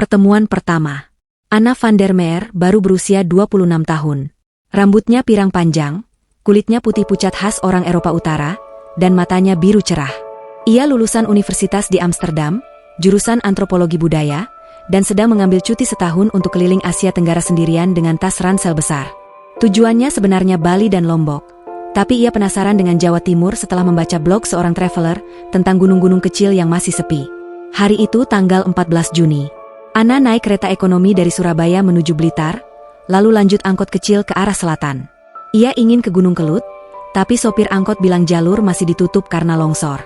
Pertemuan pertama. Anna van der Meer baru berusia 26 tahun. Rambutnya pirang panjang, kulitnya putih pucat khas orang Eropa Utara, dan matanya biru cerah. Ia lulusan universitas di Amsterdam, jurusan antropologi budaya, dan sedang mengambil cuti setahun untuk keliling Asia Tenggara sendirian dengan tas ransel besar. Tujuannya sebenarnya Bali dan Lombok, tapi ia penasaran dengan Jawa Timur setelah membaca blog seorang traveler tentang gunung-gunung kecil yang masih sepi. Hari itu tanggal 14 Juni. Anna naik kereta ekonomi dari Surabaya menuju Blitar, lalu lanjut angkot kecil ke arah selatan. Ia ingin ke Gunung Kelut, tapi sopir angkot bilang jalur masih ditutup karena longsor.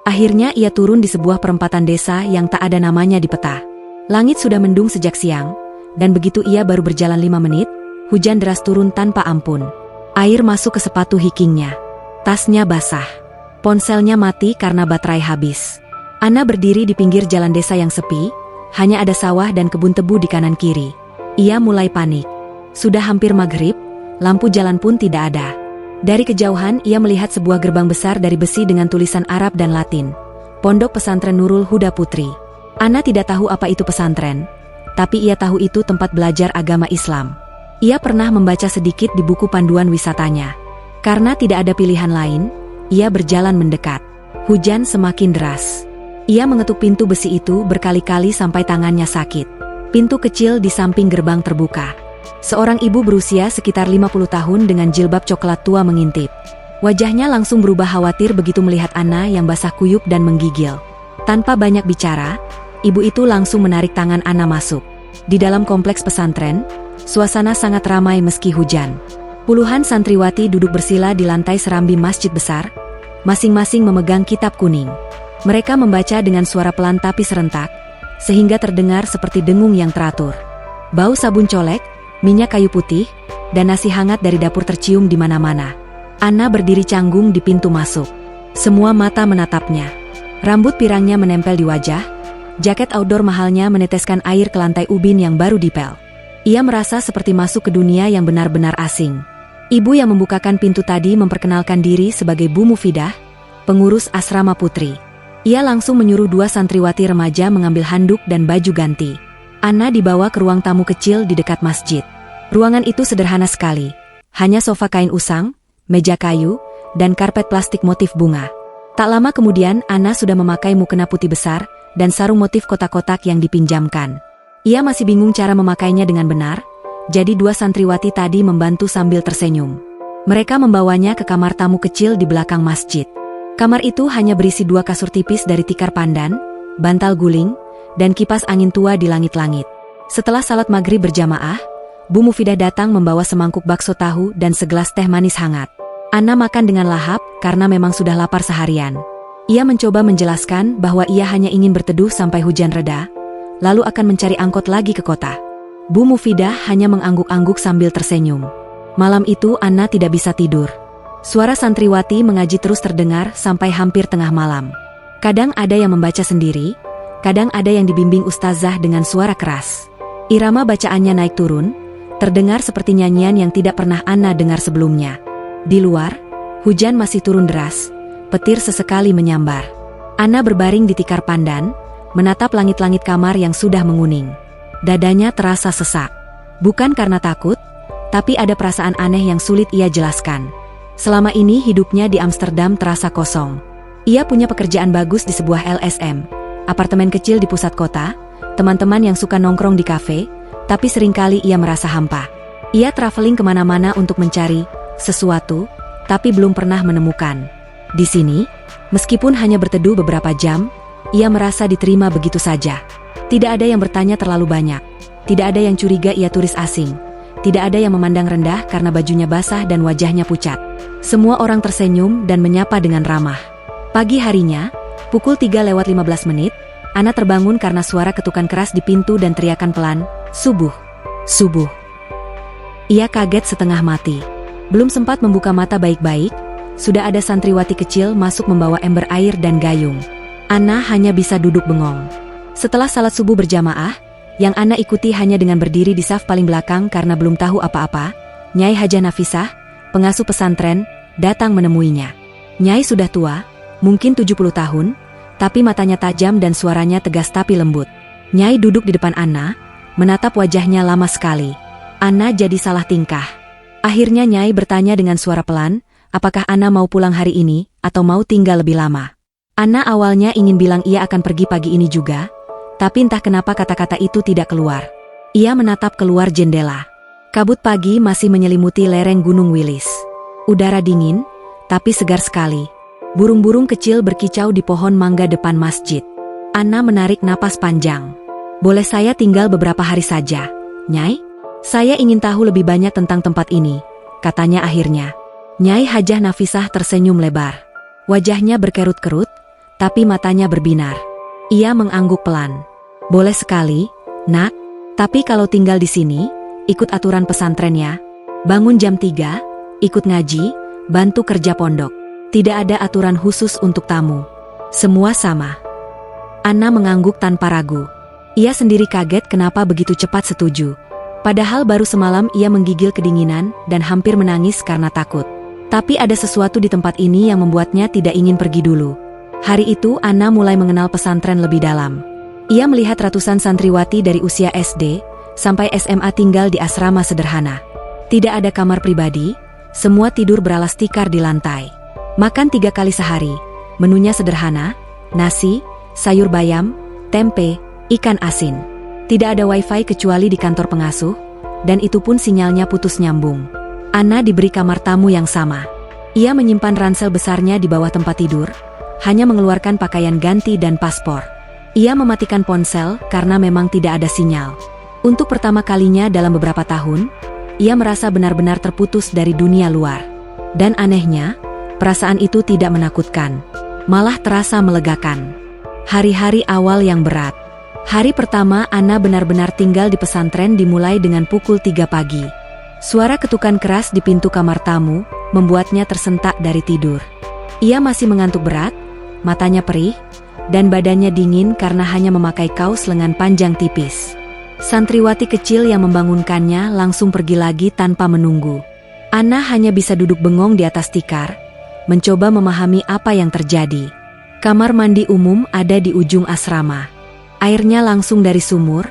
Akhirnya ia turun di sebuah perempatan desa yang tak ada namanya di peta. Langit sudah mendung sejak siang, dan begitu ia baru berjalan 5 menit, hujan deras turun tanpa ampun. Air masuk ke sepatu hikingnya. Tasnya basah. Ponselnya mati karena baterai habis. Anna berdiri di pinggir jalan desa yang sepi, hanya ada sawah dan kebun tebu di kanan kiri. Ia mulai panik. Sudah hampir maghrib, lampu jalan pun tidak ada. Dari kejauhan ia melihat sebuah gerbang besar dari besi dengan tulisan Arab dan Latin. Pondok Pesantren Nurul Huda Putri. Anna tidak tahu apa itu pesantren, tapi ia tahu itu tempat belajar agama Islam. Ia pernah membaca sedikit di buku panduan wisatanya. Karena tidak ada pilihan lain, ia berjalan mendekat. Hujan semakin deras. Ia mengetuk pintu besi itu berkali-kali sampai tangannya sakit. Pintu kecil di samping gerbang terbuka. Seorang ibu berusia sekitar 50 tahun dengan jilbab coklat tua mengintip. Wajahnya langsung berubah khawatir begitu melihat Anna yang basah kuyup dan menggigil. Tanpa banyak bicara, ibu itu langsung menarik tangan Anna masuk. Di dalam kompleks pesantren, suasana sangat ramai meski hujan. Puluhan santriwati duduk bersila di lantai serambi masjid besar, masing-masing memegang kitab kuning. Mereka membaca dengan suara pelan tapi serentak, sehingga terdengar seperti dengung yang teratur. Bau sabun colek, minyak kayu putih, dan nasi hangat dari dapur tercium di mana-mana. Anna berdiri canggung di pintu masuk. Semua mata menatapnya. Rambut pirangnya menempel di wajah, jaket outdoor mahalnya meneteskan air ke lantai ubin yang baru dipel. Ia merasa seperti masuk ke dunia yang benar-benar asing. Ibu yang membukakan pintu tadi memperkenalkan diri sebagai Bu Mufidah, pengurus asrama putri. Ia langsung menyuruh 2 santriwati remaja mengambil handuk dan baju ganti. Anna dibawa ke ruang tamu kecil di dekat masjid. Ruangan itu sederhana sekali. Hanya sofa kain usang, meja kayu, dan karpet plastik motif bunga. Tak lama kemudian Anna sudah memakai mukena putih besar dan sarung motif kotak-kotak yang dipinjamkan. Ia masih bingung cara memakainya dengan benar, jadi 2 santriwati tadi membantu sambil tersenyum. Mereka membawanya ke kamar tamu kecil di belakang masjid. Kamar itu hanya berisi 2 kasur tipis dari tikar pandan, bantal guling, dan kipas angin tua di langit-langit. Setelah salat maghrib berjamaah, Bu Mufidah datang membawa semangkuk bakso tahu dan segelas teh manis hangat. Anna makan dengan lahap karena memang sudah lapar seharian. Ia mencoba menjelaskan bahwa ia hanya ingin berteduh sampai hujan reda, lalu akan mencari angkot lagi ke kota. Bu Mufidah hanya mengangguk-angguk sambil tersenyum. Malam itu Anna tidak bisa tidur. Suara santriwati mengaji terus terdengar sampai hampir tengah malam. Kadang ada yang membaca sendiri, kadang ada yang dibimbing ustazah dengan suara keras. Irama bacaannya naik turun, terdengar seperti nyanyian yang tidak pernah Anna dengar sebelumnya. Di luar, hujan masih turun deras, petir sesekali menyambar. Anna berbaring di tikar pandan, menatap langit-langit kamar yang sudah menguning. Dadanya terasa sesak. Bukan karena takut, tapi ada perasaan aneh yang sulit ia jelaskan. Selama ini hidupnya di Amsterdam terasa kosong. Ia punya pekerjaan bagus di sebuah LSM, apartemen kecil di pusat kota, teman-teman yang suka nongkrong di kafe, tapi seringkali ia merasa hampa. Ia traveling kemana-mana untuk mencari sesuatu, tapi belum pernah menemukan. Di sini, meskipun hanya berteduh beberapa jam, ia merasa diterima begitu saja. Tidak ada yang bertanya terlalu banyak. Tidak ada yang curiga ia turis asing. Tidak ada yang memandang rendah karena bajunya basah dan wajahnya pucat. Semua orang tersenyum dan menyapa dengan ramah. Pagi harinya, pukul 3:15, Anna terbangun karena suara ketukan keras di pintu dan teriakan pelan, "Subuh! Subuh!" Ia kaget setengah mati. Belum sempat membuka mata baik-baik, sudah ada santriwati kecil masuk membawa ember air dan gayung. Anna hanya bisa duduk bengong. Setelah salat subuh berjamaah, yang Anna ikuti hanya dengan berdiri di saf paling belakang karena belum tahu apa-apa, Nyai Hajah Nafisah, pengasuh pesantren, datang menemuinya. Nyai sudah tua, mungkin 70 tahun, tapi matanya tajam dan suaranya tegas tapi lembut. Nyai duduk di depan Anna, menatap wajahnya lama sekali. Anna jadi salah tingkah. Akhirnya Nyai bertanya dengan suara pelan, apakah Anna mau pulang hari ini, atau mau tinggal lebih lama? Anna awalnya ingin bilang ia akan pergi pagi ini juga, tapi entah kenapa kata-kata itu tidak keluar. Ia menatap keluar jendela. Kabut pagi masih menyelimuti lereng Gunung Wilis. Udara dingin, tapi segar sekali. Burung-burung kecil berkicau di pohon mangga depan masjid. Anna menarik napas panjang. Boleh saya tinggal beberapa hari saja, Nyai? Saya ingin tahu lebih banyak tentang tempat ini, katanya akhirnya. Nyai Hajah Nafisah tersenyum lebar. Wajahnya berkerut-kerut, tapi matanya berbinar. Ia mengangguk pelan. Boleh sekali, Nak. Tapi kalau tinggal di sini, ikut aturan pesantren ya. Bangun jam 3, ikut ngaji, bantu kerja pondok. Tidak ada aturan khusus untuk tamu. Semua sama. Anna mengangguk tanpa ragu. Ia sendiri kaget kenapa begitu cepat setuju. Padahal baru semalam ia menggigil kedinginan dan hampir menangis karena takut. Tapi ada sesuatu di tempat ini yang membuatnya tidak ingin pergi dulu. Hari itu Anna mulai mengenal pesantren lebih dalam. Ia melihat ratusan santriwati dari usia SD sampai SMA tinggal di asrama sederhana. Tidak ada kamar pribadi, semua tidur beralas tikar di lantai. Makan 3 kali sehari, menunya sederhana, nasi, sayur bayam, tempe, ikan asin. Tidak ada wifi kecuali di kantor pengasuh, dan itu pun sinyalnya putus nyambung. Anna diberi kamar tamu yang sama. Ia menyimpan ransel besarnya di bawah tempat tidur, hanya mengeluarkan pakaian ganti dan paspor. Ia mematikan ponsel karena memang tidak ada sinyal. Untuk pertama kalinya dalam beberapa tahun, ia merasa benar-benar terputus dari dunia luar. Dan anehnya, perasaan itu tidak menakutkan, malah terasa melegakan. Hari-hari awal yang berat. Hari pertama Anna benar-benar tinggal di pesantren dimulai dengan pukul 3 pagi. Suara ketukan keras di pintu kamar tamu membuatnya tersentak dari tidur. Ia masih mengantuk berat, matanya perih, dan badannya dingin karena hanya memakai kaos lengan panjang tipis. Santriwati kecil yang membangunkannya langsung pergi lagi tanpa menunggu. Anna hanya bisa duduk bengong di atas tikar, mencoba memahami apa yang terjadi. Kamar mandi umum ada di ujung asrama. Airnya langsung dari sumur,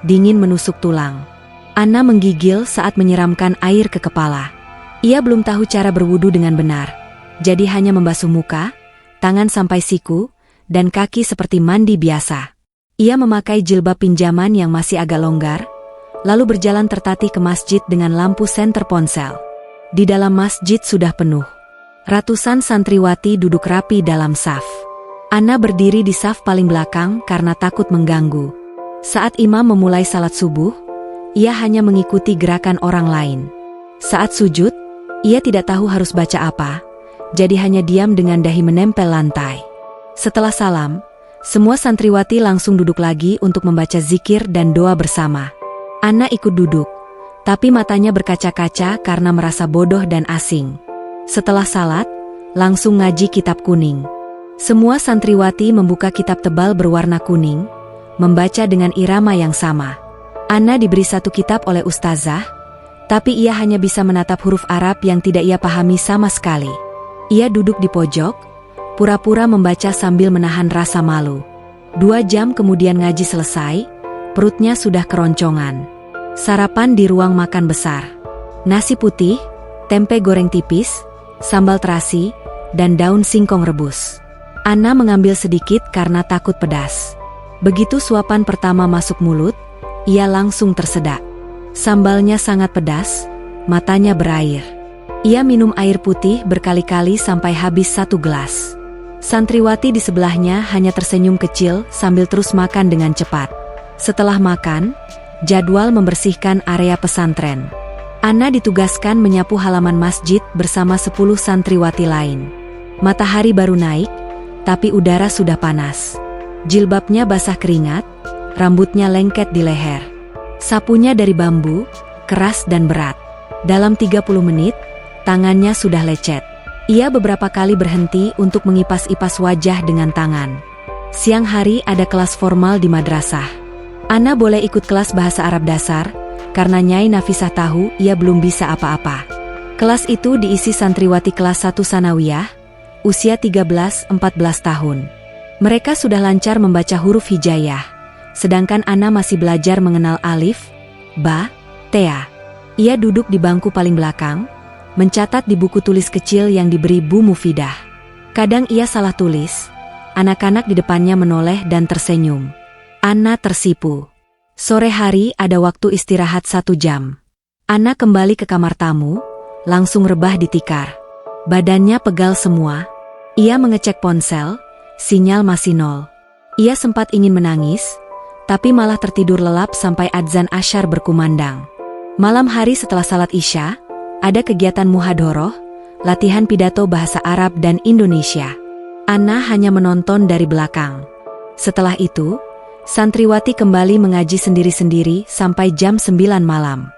dingin menusuk tulang. Anna menggigil saat menyiramkan air ke kepala. Ia belum tahu cara berwudu dengan benar, jadi hanya membasuh muka, tangan sampai siku, dan kaki seperti mandi biasa. Ia memakai jilbab pinjaman yang masih agak longgar, lalu berjalan tertatih ke masjid dengan lampu senter ponsel. Di dalam masjid sudah penuh. Ratusan santriwati duduk rapi dalam saf. Anna berdiri di saf paling belakang karena takut mengganggu. Saat imam memulai salat subuh, ia hanya mengikuti gerakan orang lain. Saat sujud, ia tidak tahu harus baca apa, jadi hanya diam dengan dahi menempel lantai. Setelah salam, semua santriwati langsung duduk lagi untuk membaca zikir dan doa bersama. Anna ikut duduk, tapi matanya berkaca-kaca karena merasa bodoh dan asing. Setelah salat, langsung ngaji kitab kuning. Semua santriwati membuka kitab tebal berwarna kuning, membaca dengan irama yang sama. Anna diberi satu kitab oleh ustazah, tapi ia hanya bisa menatap huruf Arab yang tidak ia pahami sama sekali. Ia duduk di pojok, pura-pura membaca sambil menahan rasa malu. 2 jam kemudian ngaji selesai, perutnya sudah keroncongan. Sarapan di ruang makan besar. Nasi putih, tempe goreng tipis, sambal terasi, dan daun singkong rebus. Anna mengambil sedikit karena takut pedas. Begitu suapan pertama masuk mulut, ia langsung tersedak. Sambalnya sangat pedas, matanya berair. Ia minum air putih berkali-kali sampai habis 1 gelas. Santriwati di sebelahnya hanya tersenyum kecil sambil terus makan dengan cepat. Setelah makan, jadwal membersihkan area pesantren. Anna ditugaskan menyapu halaman masjid bersama 10 santriwati lain. Matahari baru naik, tapi udara sudah panas. Jilbabnya basah keringat, rambutnya lengket di leher. Sapunya dari bambu, keras dan berat. Dalam 30 menit, tangannya sudah lecet. Ia beberapa kali berhenti untuk mengipas-ipas wajah dengan tangan. Siang hari ada kelas formal di madrasah. Anna boleh ikut kelas bahasa Arab dasar, karena Nyai Nafisah tahu ia belum bisa apa-apa. Kelas itu diisi santriwati kelas 1 sanawiyah, usia 13-14 tahun. Mereka sudah lancar membaca huruf hijaiyah, sedangkan Ana masih belajar mengenal alif, ba, tea. Ia duduk di bangku paling belakang, mencatat di buku tulis kecil yang diberi Bu Mufidah. Kadang ia salah tulis, anak-anak di depannya menoleh dan tersenyum. Ana tersipu. Sore hari ada waktu istirahat 1 jam. Ana kembali ke kamar tamu, langsung rebah di tikar. Badannya pegal semua. Ia mengecek ponsel, sinyal masih 0. Ia sempat ingin menangis, tapi malah tertidur lelap sampai adzan asyar berkumandang. Malam hari setelah salat Isya, ada kegiatan muhadhoroh, latihan pidato bahasa Arab dan Indonesia. Ana hanya menonton dari belakang. Setelah itu, santriwati kembali mengaji sendiri-sendiri sampai jam 9 malam.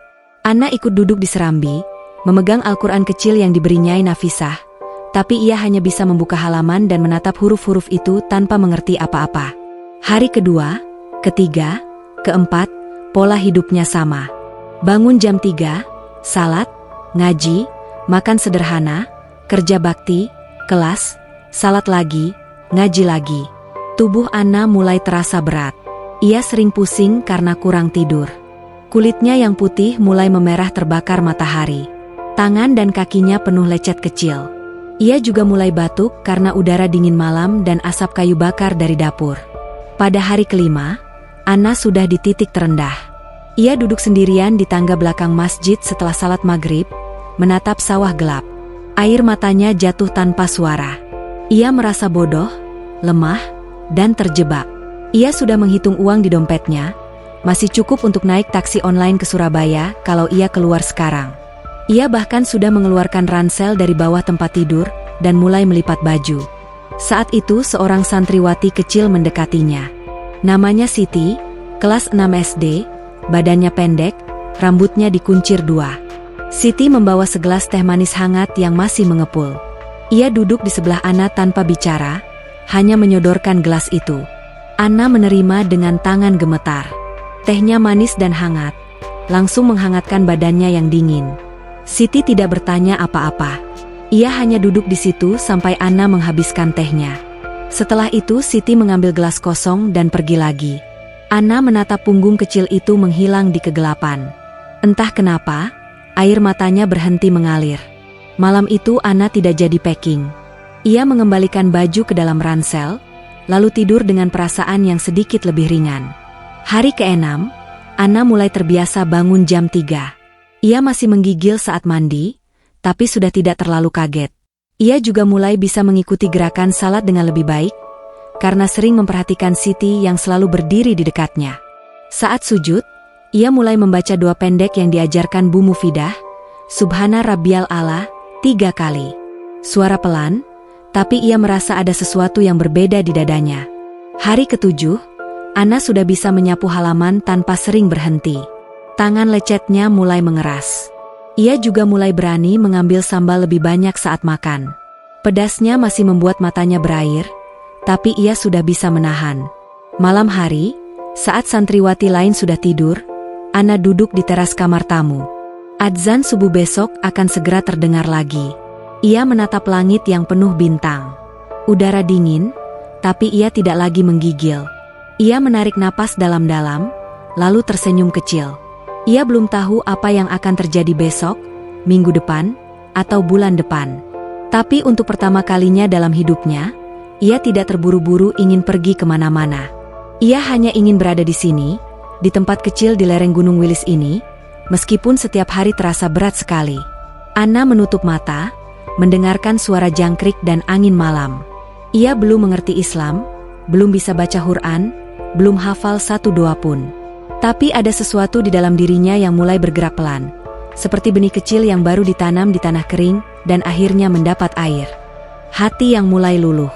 Ana ikut duduk di serambi, memegang Al-Quran kecil yang diberi Nyai Nafisah, tapi ia hanya bisa membuka halaman dan menatap huruf-huruf itu tanpa mengerti apa-apa. Hari kedua, ketiga, keempat, pola hidupnya sama. Bangun jam 3, salat, ngaji, makan sederhana, kerja bakti, kelas, salat lagi, ngaji lagi. Tubuh Ana mulai terasa berat. Ia sering pusing karena kurang tidur. Kulitnya yang putih mulai memerah terbakar matahari. Tangan dan kakinya penuh lecet kecil. Ia juga mulai batuk karena udara dingin malam dan asap kayu bakar dari dapur. Pada hari kelima, Ana sudah di titik terendah. Ia duduk sendirian di tangga belakang masjid setelah salat maghrib, menatap sawah gelap. Air matanya jatuh tanpa suara. Ia merasa bodoh, lemah, dan terjebak. Ia sudah menghitung uang di dompetnya, masih cukup untuk naik taksi online ke Surabaya kalau ia keluar sekarang. Ia bahkan sudah mengeluarkan ransel dari bawah tempat tidur dan mulai melipat baju. Saat itu seorang santriwati kecil mendekatinya. Namanya Siti, kelas 6 SD, badannya pendek, rambutnya dikuncir 2. Siti membawa segelas teh manis hangat yang masih mengepul. Ia duduk di sebelah Ana tanpa bicara, hanya menyodorkan gelas itu. Ana menerima dengan tangan gemetar. Tehnya manis dan hangat, langsung menghangatkan badannya yang dingin. Siti tidak bertanya apa-apa. Ia hanya duduk di situ sampai Ana menghabiskan tehnya. Setelah itu Siti mengambil gelas kosong dan pergi lagi. Ana menatap punggung kecil itu menghilang di kegelapan. Entah kenapa, air matanya berhenti mengalir. Malam itu Ana tidak jadi packing. Ia mengembalikan baju ke dalam ransel, lalu tidur dengan perasaan yang sedikit lebih ringan. Hari ke-6, Ana mulai terbiasa bangun jam 3. Ia masih menggigil saat mandi, tapi sudah tidak terlalu kaget. Ia juga mulai bisa mengikuti gerakan salat dengan lebih baik, karena sering memperhatikan Siti yang selalu berdiri di dekatnya. Saat sujud, ia mulai membaca doa pendek yang diajarkan Bu Mufidah, Subhana Rabbiyal A'la, 3 kali. Suara pelan, tapi ia merasa ada sesuatu yang berbeda di dadanya. Hari ke-7, Ana sudah bisa menyapu halaman tanpa sering berhenti. Tangan lecetnya mulai mengeras. Ia juga mulai berani mengambil sambal lebih banyak saat makan. Pedasnya masih membuat matanya berair, tapi ia sudah bisa menahan. Malam hari, saat santriwati lain sudah tidur, Ana duduk di teras kamar tamu. Adzan subuh besok akan segera terdengar lagi. Ia menatap langit yang penuh bintang. Udara dingin, tapi ia tidak lagi menggigil. Ia menarik napas dalam-dalam, lalu tersenyum kecil. Ia belum tahu apa yang akan terjadi besok, minggu depan, atau bulan depan. Tapi untuk pertama kalinya dalam hidupnya, ia tidak terburu-buru ingin pergi kemana-mana. Ia hanya ingin berada di sini, di tempat kecil di lereng Gunung Wilis ini, meskipun setiap hari terasa berat sekali. Ana menutup mata, mendengarkan suara jangkrik dan angin malam. Ia belum mengerti Islam, belum bisa baca Quran, belum hafal satu doa pun. Tapi ada sesuatu di dalam dirinya yang mulai bergerak pelan, seperti benih kecil yang baru ditanam di tanah kering dan akhirnya mendapat air. Hati yang mulai luluh.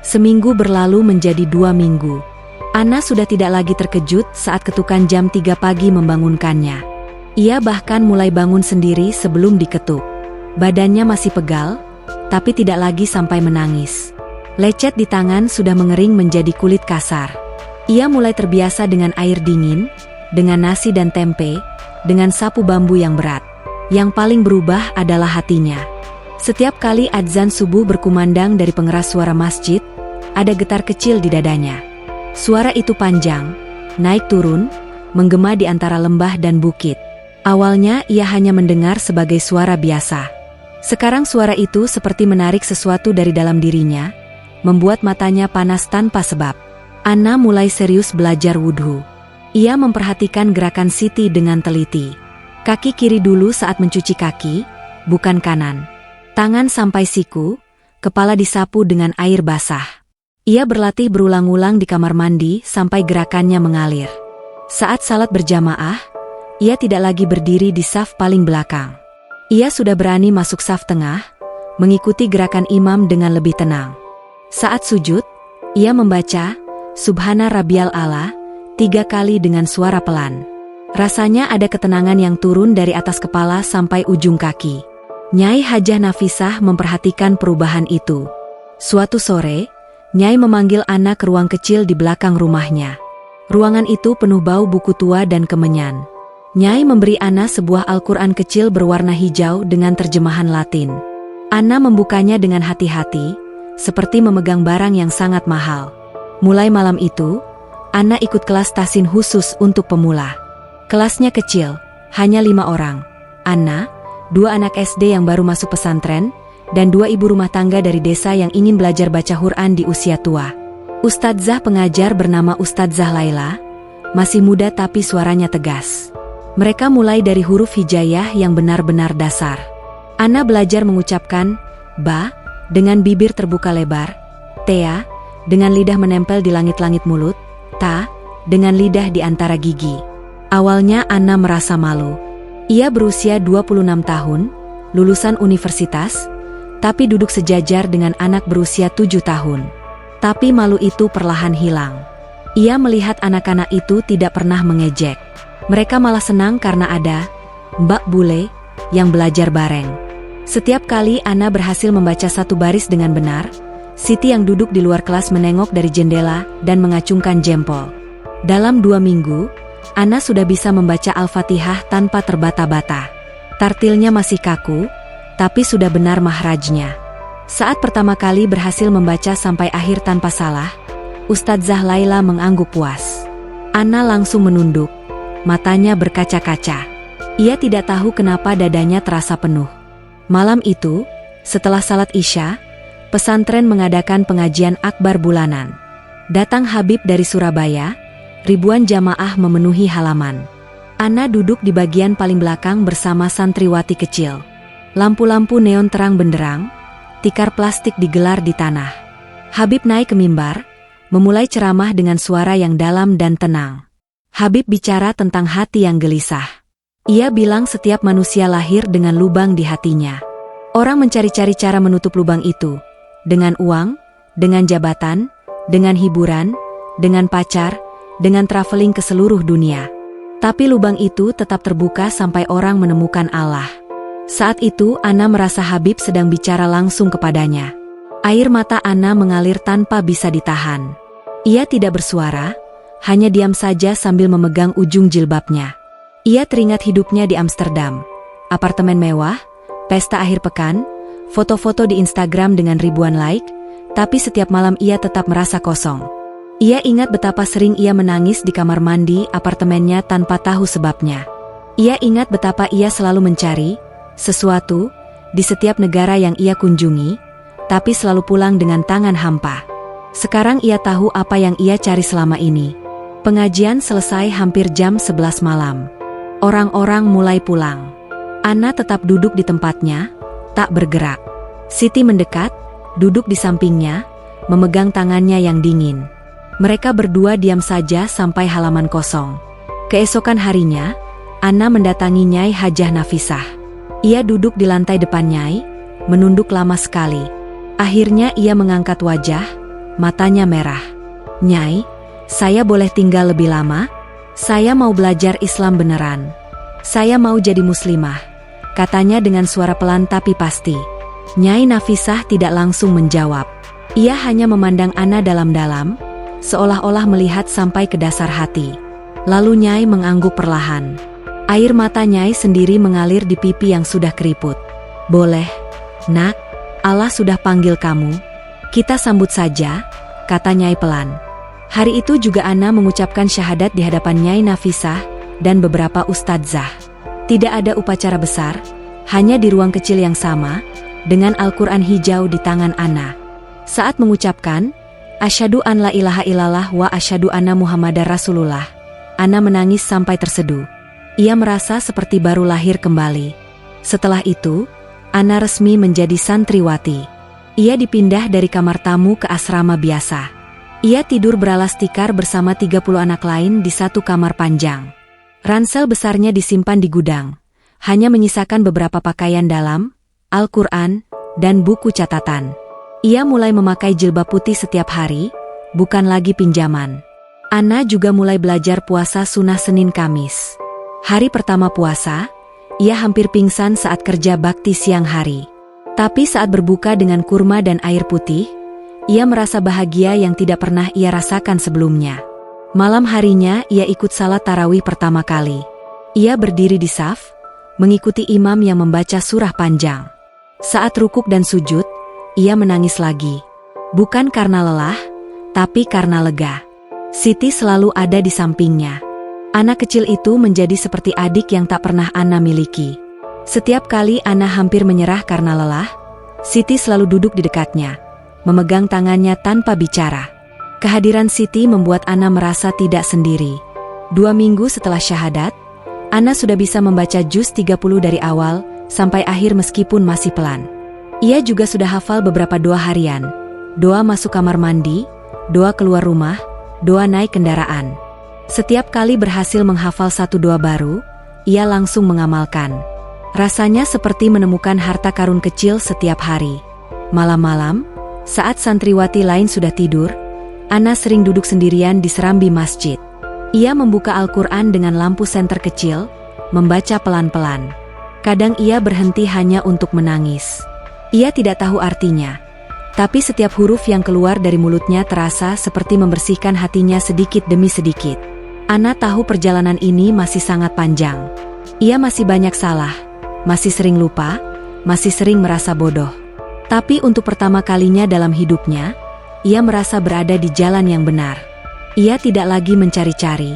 Seminggu berlalu menjadi 2 minggu. Ana sudah tidak lagi terkejut saat ketukan jam 3 pagi membangunkannya. Ia bahkan mulai bangun sendiri sebelum diketuk. Badannya masih pegal, tapi tidak lagi sampai menangis. Lecet di tangan sudah mengering menjadi kulit kasar. Ia mulai terbiasa dengan air dingin, dengan nasi dan tempe, dengan sapu bambu yang berat. Yang paling berubah adalah hatinya. Setiap kali adzan subuh berkumandang dari pengeras suara masjid, ada getar kecil di dadanya. Suara itu panjang, naik turun, menggema di antara lembah dan bukit. Awalnya ia hanya mendengar sebagai suara biasa. Sekarang suara itu seperti menarik sesuatu dari dalam dirinya, membuat matanya panas tanpa sebab. Anna mulai serius belajar wudhu. Ia memperhatikan gerakan Siti dengan teliti. Kaki kiri dulu saat mencuci kaki, bukan kanan. Tangan sampai siku, kepala disapu dengan air basah. Ia berlatih berulang-ulang di kamar mandi sampai gerakannya mengalir. Saat salat berjamaah, ia tidak lagi berdiri di saf paling belakang. Ia sudah berani masuk saf tengah, mengikuti gerakan imam dengan lebih tenang. Saat sujud, ia membaca Subhana Rabbiyal A'la 3 kali dengan suara pelan. Rasanya ada ketenangan yang turun dari atas kepala sampai ujung kaki. Nyai Hajah Nafisah memperhatikan perubahan itu. Suatu sore, Nyai memanggil Anna ke ruang kecil di belakang rumahnya. Ruangan itu penuh bau buku tua dan kemenyan. Nyai memberi Anna sebuah Al-Quran kecil berwarna hijau dengan terjemahan Latin. Anna membukanya dengan hati-hati, seperti memegang barang yang sangat mahal. Mulai malam itu, Anna ikut kelas tahsin khusus untuk pemula. Kelasnya kecil, hanya 5 orang. Anna, 2 anak SD yang baru masuk pesantren, dan 2 ibu rumah tangga dari desa yang ingin belajar baca Quran di usia tua. Ustadzah pengajar bernama Ustadzah Laila, masih muda tapi suaranya tegas. Mereka mulai dari huruf hijaiyah yang benar-benar dasar. Anna belajar mengucapkan ba dengan bibir terbuka lebar, tea dengan lidah menempel di langit-langit mulut, ta dengan lidah di antara gigi. Awalnya Anna merasa malu. Ia berusia 26 tahun, lulusan universitas, tapi duduk sejajar dengan anak berusia 7 tahun. Tapi malu itu perlahan hilang. Ia melihat anak-anak itu tidak pernah mengejek. Mereka malah senang karena ada Mbak Bule yang belajar bareng. Setiap kali Anna berhasil membaca satu baris dengan benar, Siti yang duduk di luar kelas menengok dari jendela dan mengacungkan jempol. Dalam 2 minggu, Anna sudah bisa membaca Al-Fatihah tanpa terbata-bata. Tartilnya masih kaku, tapi sudah benar mahrajnya. Saat pertama kali berhasil membaca sampai akhir tanpa salah, Ustadzah Laila mengangguk puas. Anna langsung menunduk, matanya berkaca-kaca. Ia tidak tahu kenapa dadanya terasa penuh. Malam itu, setelah salat Isya, pesantren mengadakan pengajian akbar bulanan. Datang Habib dari Surabaya, ribuan jamaah memenuhi halaman. Anna duduk di bagian paling belakang bersama santriwati kecil. Lampu-lampu neon terang benderang, tikar plastik digelar di tanah. Habib naik ke mimbar, memulai ceramah dengan suara yang dalam dan tenang. Habib bicara tentang hati yang gelisah. Ia bilang setiap manusia lahir dengan lubang di hatinya. Orang mencari-cari cara menutup lubang itu. Dengan uang, dengan jabatan, dengan hiburan, dengan pacar, dengan traveling ke seluruh dunia. Tapi lubang itu tetap terbuka sampai orang menemukan Allah. Saat itu Anna merasa Habib sedang bicara langsung kepadanya. Air mata Anna mengalir tanpa bisa ditahan. Ia tidak bersuara, hanya diam saja sambil memegang ujung jilbabnya. Ia teringat hidupnya di Amsterdam. Apartemen mewah, pesta akhir pekan, foto-foto di Instagram dengan ribuan like, tapi setiap malam ia tetap merasa kosong. Ia ingat betapa sering ia menangis di kamar mandi apartemennya tanpa tahu sebabnya. Ia ingat betapa ia selalu mencari sesuatu di setiap negara yang ia kunjungi, tapi selalu pulang dengan tangan hampa. Sekarang ia tahu apa yang ia cari selama ini. Pengajian selesai hampir jam 11 malam. Orang-orang mulai pulang. Anna tetap duduk di tempatnya, tak bergerak. Siti mendekat, duduk di sampingnya, memegang tangannya yang dingin. Mereka berdua diam saja sampai halaman kosong. Keesokan harinya, Anna mendatangi Nyai Hajah Nafisah. Ia duduk di lantai depan Nyai, menunduk lama sekali. Akhirnya ia mengangkat wajah, matanya merah. "Nyai, saya boleh tinggal lebih lama? Saya mau belajar Islam beneran. Saya mau jadi muslimah," katanya dengan suara pelan tapi pasti. Nyai Nafisah tidak langsung menjawab. Ia hanya memandang Anna dalam-dalam, seolah-olah melihat sampai ke dasar hati. Lalu Nyai mengangguk perlahan. Air mata Nyai sendiri mengalir di pipi yang sudah keriput. "Boleh, Nak, Allah sudah panggil kamu. Kita sambut saja," kata Nyai pelan. Hari itu juga Ana mengucapkan syahadat di hadapan Nyai Nafisah dan beberapa ustadzah. Tidak ada upacara besar, hanya di ruang kecil yang sama, dengan Al-Quran hijau di tangan Ana. Saat mengucapkan, Asyhadu an la ilaha illallah wa asyhadu anna Muhammadar Rasulullah, Ana menangis sampai terseduh. Ia merasa seperti baru lahir kembali. Setelah itu, Ana resmi menjadi santriwati. Ia dipindah dari kamar tamu ke asrama biasa. Ia tidur beralas tikar bersama 30 anak lain di satu kamar panjang. Ransel besarnya disimpan di gudang. Hanya menyisakan beberapa pakaian dalam, Al-Quran, dan buku catatan. Ia mulai memakai jilbab putih setiap hari, bukan lagi pinjaman. Ana juga mulai belajar puasa sunnah Senin Kamis. Hari pertama puasa, ia hampir pingsan saat kerja bakti siang hari. Tapi saat berbuka dengan kurma dan air putih, ia merasa bahagia yang tidak pernah ia rasakan sebelumnya. Malam harinya ia ikut salat tarawih pertama kali. Ia berdiri di saf, mengikuti imam yang membaca surah panjang. Saat rukuk dan sujud, ia menangis lagi. Bukan karena lelah, tapi karena lega. Siti selalu ada di sampingnya. Anak kecil itu menjadi seperti adik yang tak pernah Ana miliki. Setiap kali Ana hampir menyerah karena lelah, Siti selalu duduk di dekatnya, memegang tangannya tanpa bicara. Kehadiran Siti membuat Ana merasa tidak sendiri. 2 minggu setelah syahadat, Ana sudah bisa membaca juz 30 dari awal sampai akhir meskipun masih pelan. Ia juga sudah hafal beberapa doa harian, doa masuk kamar mandi, doa keluar rumah, doa naik kendaraan. Setiap kali berhasil menghafal satu doa baru, ia langsung mengamalkan. Rasanya seperti menemukan harta karun kecil setiap hari. Malam-malam, saat santriwati lain sudah tidur, Ana sering duduk sendirian di serambi masjid. Ia membuka Al-Quran dengan lampu senter kecil, membaca pelan-pelan. Kadang ia berhenti hanya untuk menangis. Ia tidak tahu artinya, tapi setiap huruf yang keluar dari mulutnya terasa seperti membersihkan hatinya sedikit demi sedikit. Ana tahu perjalanan ini masih sangat panjang. Ia masih banyak salah, masih sering lupa, masih sering merasa bodoh. Tapi untuk pertama kalinya dalam hidupnya, ia merasa berada di jalan yang benar. Ia tidak lagi mencari-cari.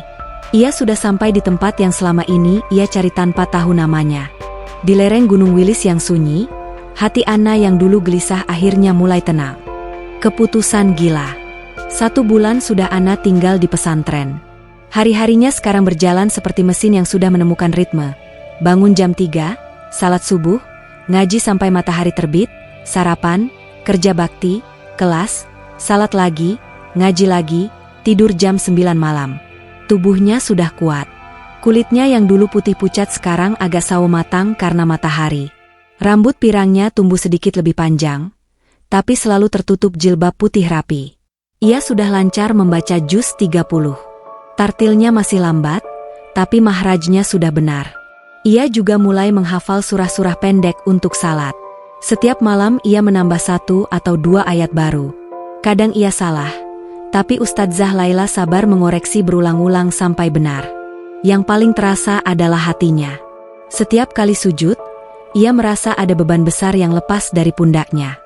Ia sudah sampai di tempat yang selama ini ia cari tanpa tahu namanya. Di lereng Gunung Wilis yang sunyi, hati Ana yang dulu gelisah akhirnya mulai tenang. Keputusan gila. 1 bulan sudah Ana tinggal di pesantren. Hari-harinya sekarang berjalan seperti mesin yang sudah menemukan ritme. Bangun jam 3, salat subuh, ngaji sampai matahari terbit, sarapan, kerja bakti, kelas, salat lagi, ngaji lagi, tidur jam 9 malam. Tubuhnya sudah kuat. Kulitnya yang dulu putih pucat sekarang agak sawo matang karena matahari. Rambut pirangnya tumbuh sedikit lebih panjang, tapi selalu tertutup jilbab putih rapi. Ia sudah lancar membaca juz 30. Tartilnya masih lambat, tapi mahrajnya sudah benar. Ia juga mulai menghafal surah-surah pendek untuk salat. Setiap malam ia menambah 1 atau 2 ayat baru. Kadang ia salah, tapi Ustadzah Laila sabar mengoreksi berulang-ulang sampai benar. Yang paling terasa adalah hatinya. Setiap kali sujud, ia merasa ada beban besar yang lepas dari pundaknya.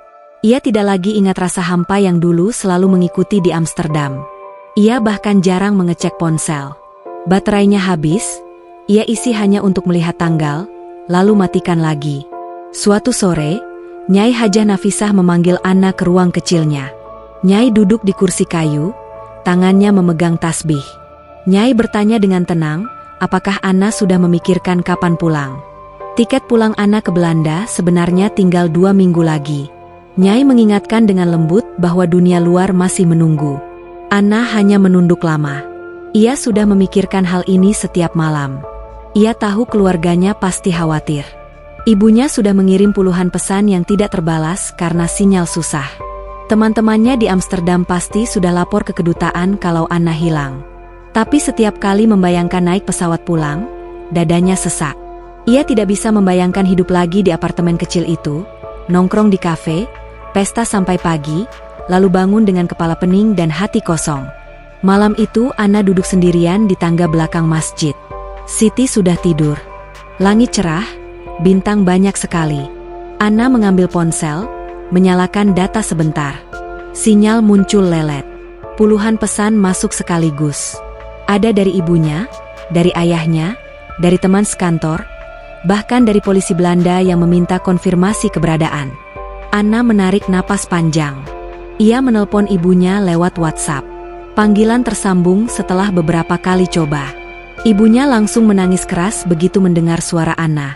Ia tidak lagi ingat rasa hampa yang dulu selalu mengikuti di Amsterdam. Ia bahkan jarang mengecek ponsel. Baterainya habis, ia isi hanya untuk melihat tanggal, lalu matikan lagi. Suatu sore, Nyai Hajah Nafisah memanggil Ana ke ruang kecilnya. Nyai duduk di kursi kayu, tangannya memegang tasbih. Nyai bertanya dengan tenang, apakah Ana sudah memikirkan kapan pulang? Tiket pulang Ana ke Belanda sebenarnya tinggal 2 minggu lagi. Nyai mengingatkan dengan lembut bahwa dunia luar masih menunggu. Ana hanya menunduk lama. Ia sudah memikirkan hal ini setiap malam. Ia tahu keluarganya pasti khawatir. Ibunya sudah mengirim puluhan pesan yang tidak terbalas karena sinyal susah. Teman-temannya di Amsterdam pasti sudah lapor ke kedutaan kalau Ana hilang. Tapi setiap kali membayangkan naik pesawat pulang, dadanya sesak. Ia tidak bisa membayangkan hidup lagi di apartemen kecil itu, nongkrong di kafe, pesta sampai pagi, lalu bangun dengan kepala pening dan hati kosong. Malam itu Ana duduk sendirian di tangga belakang masjid. Siti sudah tidur. Langit cerah, bintang banyak sekali. Ana mengambil ponsel, menyalakan data sebentar. Sinyal muncul lelet. Puluhan pesan masuk sekaligus. Ada dari ibunya, dari ayahnya, dari teman sekantor, bahkan dari polisi Belanda yang meminta konfirmasi keberadaan. Anna menarik napas panjang. Ia menelpon ibunya lewat WhatsApp. Panggilan tersambung setelah beberapa kali coba. Ibunya langsung menangis keras begitu mendengar suara Anna.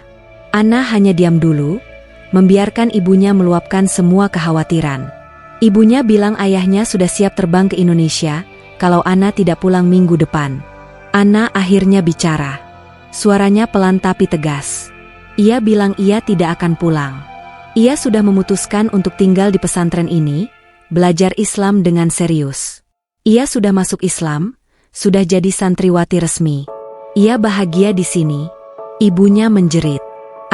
Anna hanya diam dulu, membiarkan ibunya meluapkan semua kekhawatiran. Ibunya bilang ayahnya sudah siap terbang ke Indonesia kalau Anna tidak pulang minggu depan. Anna akhirnya bicara. Suaranya pelan tapi tegas. Ia bilang ia tidak akan pulang. Ia sudah memutuskan untuk tinggal di pesantren ini, belajar Islam dengan serius. Ia sudah masuk Islam, sudah jadi santriwati resmi. Ia bahagia di sini. Ibunya menjerit.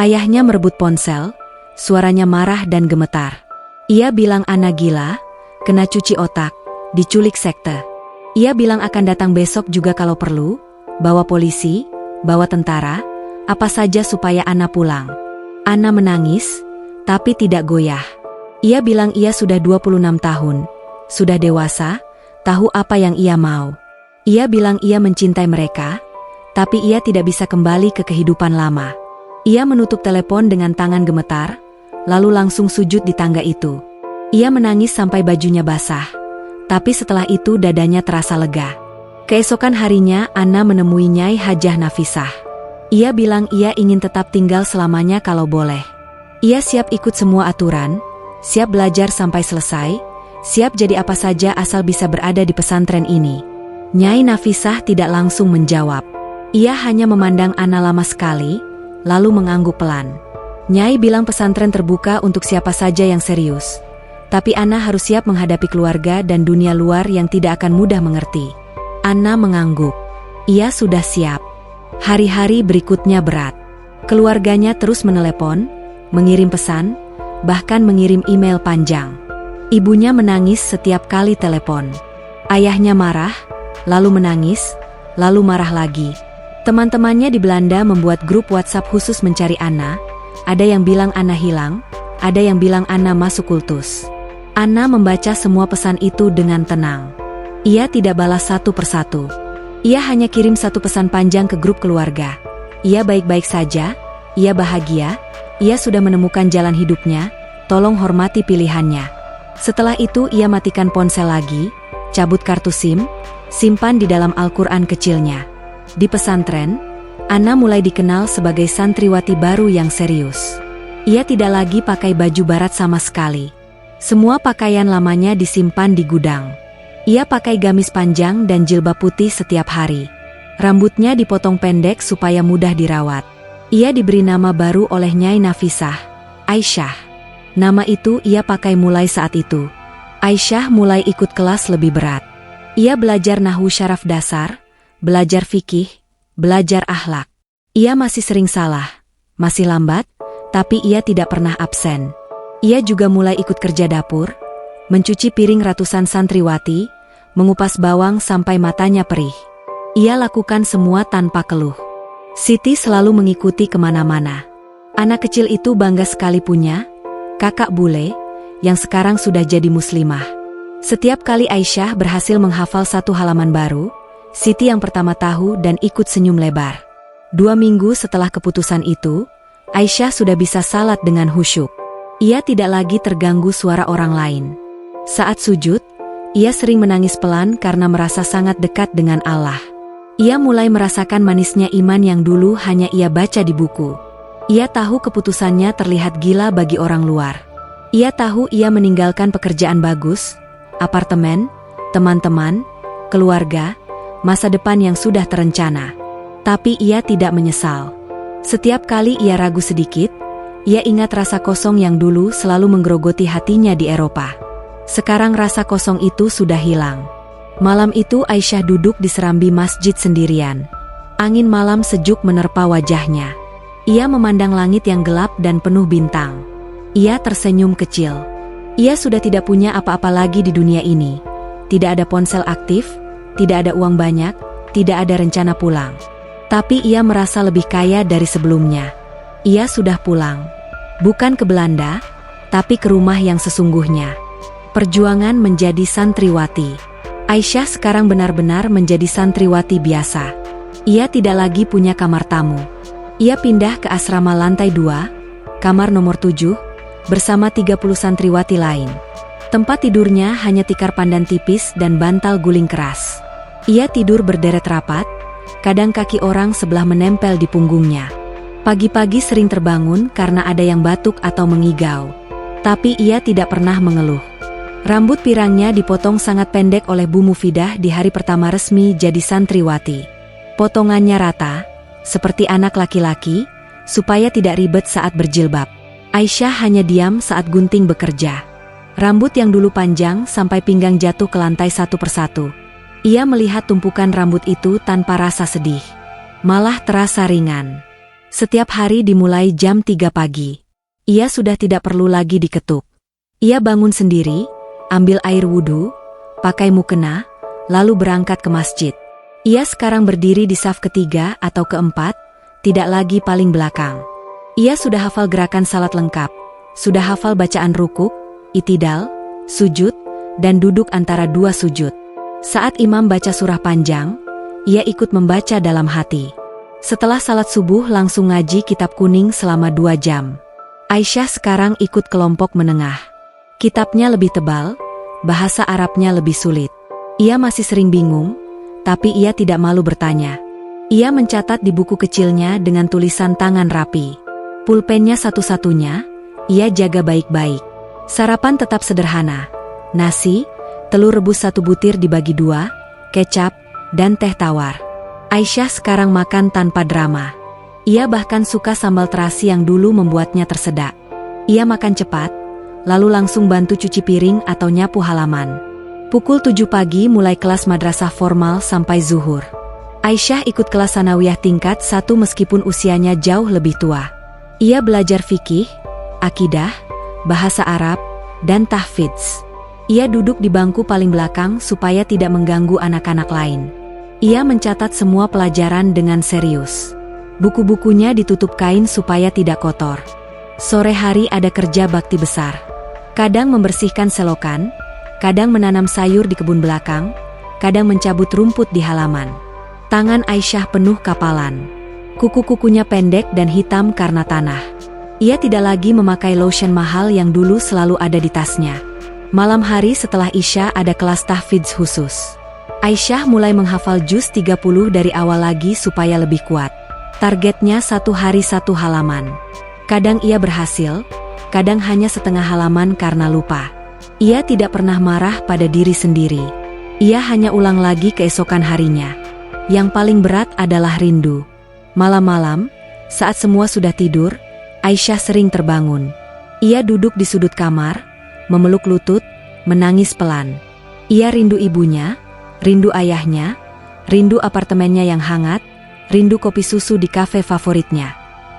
Ayahnya merebut ponsel, suaranya marah dan gemetar. Ia bilang Anna gila, kena cuci otak, diculik sekte. Ia bilang akan datang besok juga kalau perlu, bawa polisi, bawa tentara, apa saja supaya Anna pulang. Anna menangis, tapi tidak goyah. Ia bilang ia sudah 26 tahun, sudah dewasa, tahu apa yang ia mau. Ia bilang ia mencintai mereka, tapi ia tidak bisa kembali ke kehidupan lama. Ia menutup telepon dengan tangan gemetar, lalu langsung sujud di tangga itu. Ia menangis sampai bajunya basah, tapi setelah itu dadanya terasa lega. Keesokan harinya Anna menemui Nyai Hajah Nafisah. Ia bilang ia ingin tetap tinggal selamanya kalau boleh. Ia siap ikut semua aturan, siap belajar sampai selesai, siap jadi apa saja asal bisa berada di pesantren ini. Nyai Nafisah tidak langsung menjawab. Ia hanya memandang Anna lama sekali, lalu mengangguk pelan. Nyai bilang pesantren terbuka untuk siapa saja yang serius. Tapi Anna harus siap menghadapi keluarga dan dunia luar yang tidak akan mudah mengerti. Anna mengangguk. Ia sudah siap. Hari-hari berikutnya berat. Keluarganya terus menelepon, mengirim pesan, bahkan mengirim email panjang. Ibunya menangis setiap kali telepon. Ayahnya marah, lalu menangis, lalu marah lagi. Teman-temannya di Belanda membuat grup WhatsApp khusus mencari Anna. Ada yang bilang Anna hilang, ada yang bilang Anna masuk kultus. Anna membaca semua pesan itu dengan tenang. Ia tidak balas satu persatu. Ia hanya kirim satu pesan panjang ke grup keluarga. Ia baik-baik saja, ia bahagia, ia sudah menemukan jalan hidupnya, tolong hormati pilihannya. Setelah itu ia matikan ponsel lagi, cabut kartu SIM, simpan di dalam Al-Quran kecilnya. Di pesantren, Anna mulai dikenal sebagai santriwati baru yang serius. Ia tidak lagi pakai baju barat sama sekali. Semua pakaian lamanya disimpan di gudang. Ia pakai gamis panjang dan jilbab putih setiap hari. Rambutnya dipotong pendek supaya mudah dirawat. Ia diberi nama baru oleh Nyai Nafisah, Aisyah. Nama itu ia pakai mulai saat itu. Aisyah mulai ikut kelas lebih berat. Ia belajar nahwu syaraf dasar, belajar fikih, belajar akhlak. Ia masih sering salah, masih lambat, tapi ia tidak pernah absen. Ia juga mulai ikut kerja dapur, mencuci piring ratusan santriwati, mengupas bawang sampai matanya perih. Ia lakukan semua tanpa keluh. Siti selalu mengikuti kemana-mana. Anak kecil itu bangga sekali punya kakak bule, yang sekarang sudah jadi muslimah. Setiap kali Aisyah berhasil menghafal satu halaman baru, Siti yang pertama tahu dan ikut senyum lebar. 2 minggu setelah keputusan itu, Aisyah sudah bisa salat dengan khusyuk. Ia tidak lagi terganggu suara orang lain. Saat sujud, ia sering menangis pelan karena merasa sangat dekat dengan Allah. Ia mulai merasakan manisnya iman yang dulu hanya ia baca di buku. Ia tahu keputusannya terlihat gila bagi orang luar. Ia tahu ia meninggalkan pekerjaan bagus, apartemen, teman-teman, keluarga, masa depan yang sudah terencana. Tapi ia tidak menyesal. Setiap kali ia ragu sedikit, ia ingat rasa kosong yang dulu selalu menggerogoti hatinya di Eropa. Sekarang rasa kosong itu sudah hilang. Malam itu Aisyah duduk di serambi masjid sendirian. Angin malam sejuk menerpa wajahnya. Ia memandang langit yang gelap dan penuh bintang. Ia tersenyum kecil. Ia sudah tidak punya apa-apa lagi di dunia ini. Tidak ada ponsel aktif, tidak ada uang banyak, tidak ada rencana pulang. Tapi ia merasa lebih kaya dari sebelumnya. Ia sudah pulang. Bukan ke Belanda, tapi ke rumah yang sesungguhnya. Perjuangan menjadi santriwati. Aisyah sekarang benar-benar menjadi santriwati biasa. Ia tidak lagi punya kamar tamu. Ia pindah ke asrama lantai 2, kamar nomor 7, bersama 30 santriwati lain. Tempat tidurnya hanya tikar pandan tipis dan bantal guling keras. Ia tidur berderet rapat, kadang kaki orang sebelah menempel di punggungnya. Pagi-pagi sering terbangun karena ada yang batuk atau mengigau. Tapi ia tidak pernah mengeluh. Rambut pirangnya dipotong sangat pendek oleh Bu Mufidah di hari pertama resmi jadi santriwati. Potongannya rata, seperti anak laki-laki, supaya tidak ribet saat berjilbab. Aisyah hanya diam saat gunting bekerja. Rambut yang dulu panjang sampai pinggang jatuh ke lantai satu persatu. Ia melihat tumpukan rambut itu tanpa rasa sedih. Malah terasa ringan. Setiap hari dimulai jam 3 pagi. Ia sudah tidak perlu lagi diketuk. Ia bangun sendiri, ambil air wudhu, pakai mukena, lalu berangkat ke masjid. Ia sekarang berdiri di saf ketiga atau keempat, tidak lagi paling belakang. Ia sudah hafal gerakan salat lengkap, sudah hafal bacaan rukuk, itidal, sujud, dan duduk antara dua sujud. Saat imam baca surah panjang, ia ikut membaca dalam hati. Setelah salat subuh langsung ngaji kitab kuning selama 2 jam. Aisyah sekarang ikut kelompok menengah. Kitabnya lebih tebal, bahasa Arabnya lebih sulit. Ia masih sering bingung, tapi ia tidak malu bertanya. Ia mencatat di buku kecilnya dengan tulisan tangan rapi. Pulpennya satu-satunya, ia jaga baik-baik. Sarapan tetap sederhana. Nasi, telur rebus 1 butir dibagi 2, kecap, dan teh tawar. Aisyah sekarang makan tanpa drama. Ia bahkan suka sambal terasi yang dulu membuatnya tersedak. Ia makan cepat, lalu langsung bantu cuci piring atau nyapu halaman. Pukul 7 pagi mulai kelas madrasah formal sampai zuhur. Aisyah ikut kelas sanawiyah tingkat 1 meskipun usianya jauh lebih tua. Ia belajar fikih, akidah, bahasa Arab, dan tahfidz. Ia duduk di bangku paling belakang supaya tidak mengganggu anak-anak lain. Ia mencatat semua pelajaran dengan serius. Buku-bukunya ditutup kain supaya tidak kotor. Sore hari ada kerja bakti besar. Kadang membersihkan selokan, kadang menanam sayur di kebun belakang, kadang mencabut rumput di halaman. Tangan Aisyah penuh kapalan. Kuku-kukunya pendek dan hitam karena tanah. Ia tidak lagi memakai lotion mahal yang dulu selalu ada di tasnya. Malam hari setelah Isya ada kelas tahfidz khusus. Aisyah mulai menghafal juz 30 dari awal lagi supaya lebih kuat. Targetnya 1 hari 1 halaman. Kadang ia berhasil, kadang hanya setengah halaman karena lupa. Ia tidak pernah marah pada diri sendiri. Ia hanya ulang lagi keesokan harinya. Yang paling berat adalah rindu. Malam-malam, saat semua sudah tidur, Aisyah sering terbangun. Ia duduk di sudut kamar, memeluk lutut, menangis pelan. Ia rindu ibunya, rindu ayahnya, rindu apartemennya yang hangat, rindu kopi susu di kafe favoritnya.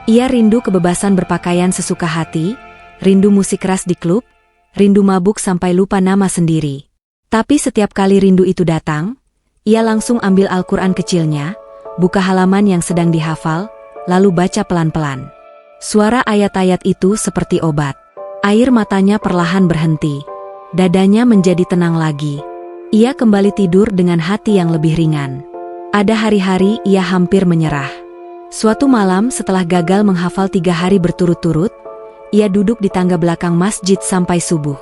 Ia rindu kebebasan berpakaian sesuka hati, rindu musik keras di klub, rindu mabuk sampai lupa nama sendiri. Tapi setiap kali rindu itu datang, ia langsung ambil Al-Quran kecilnya, buka halaman yang sedang dihafal, lalu baca pelan-pelan. Suara ayat-ayat itu seperti obat. Air matanya perlahan berhenti. Dadanya menjadi tenang lagi. Ia kembali tidur dengan hati yang lebih ringan. Ada hari-hari ia hampir menyerah. Suatu malam setelah gagal menghafal 3 hari berturut-turut, ia duduk di tangga belakang masjid sampai subuh.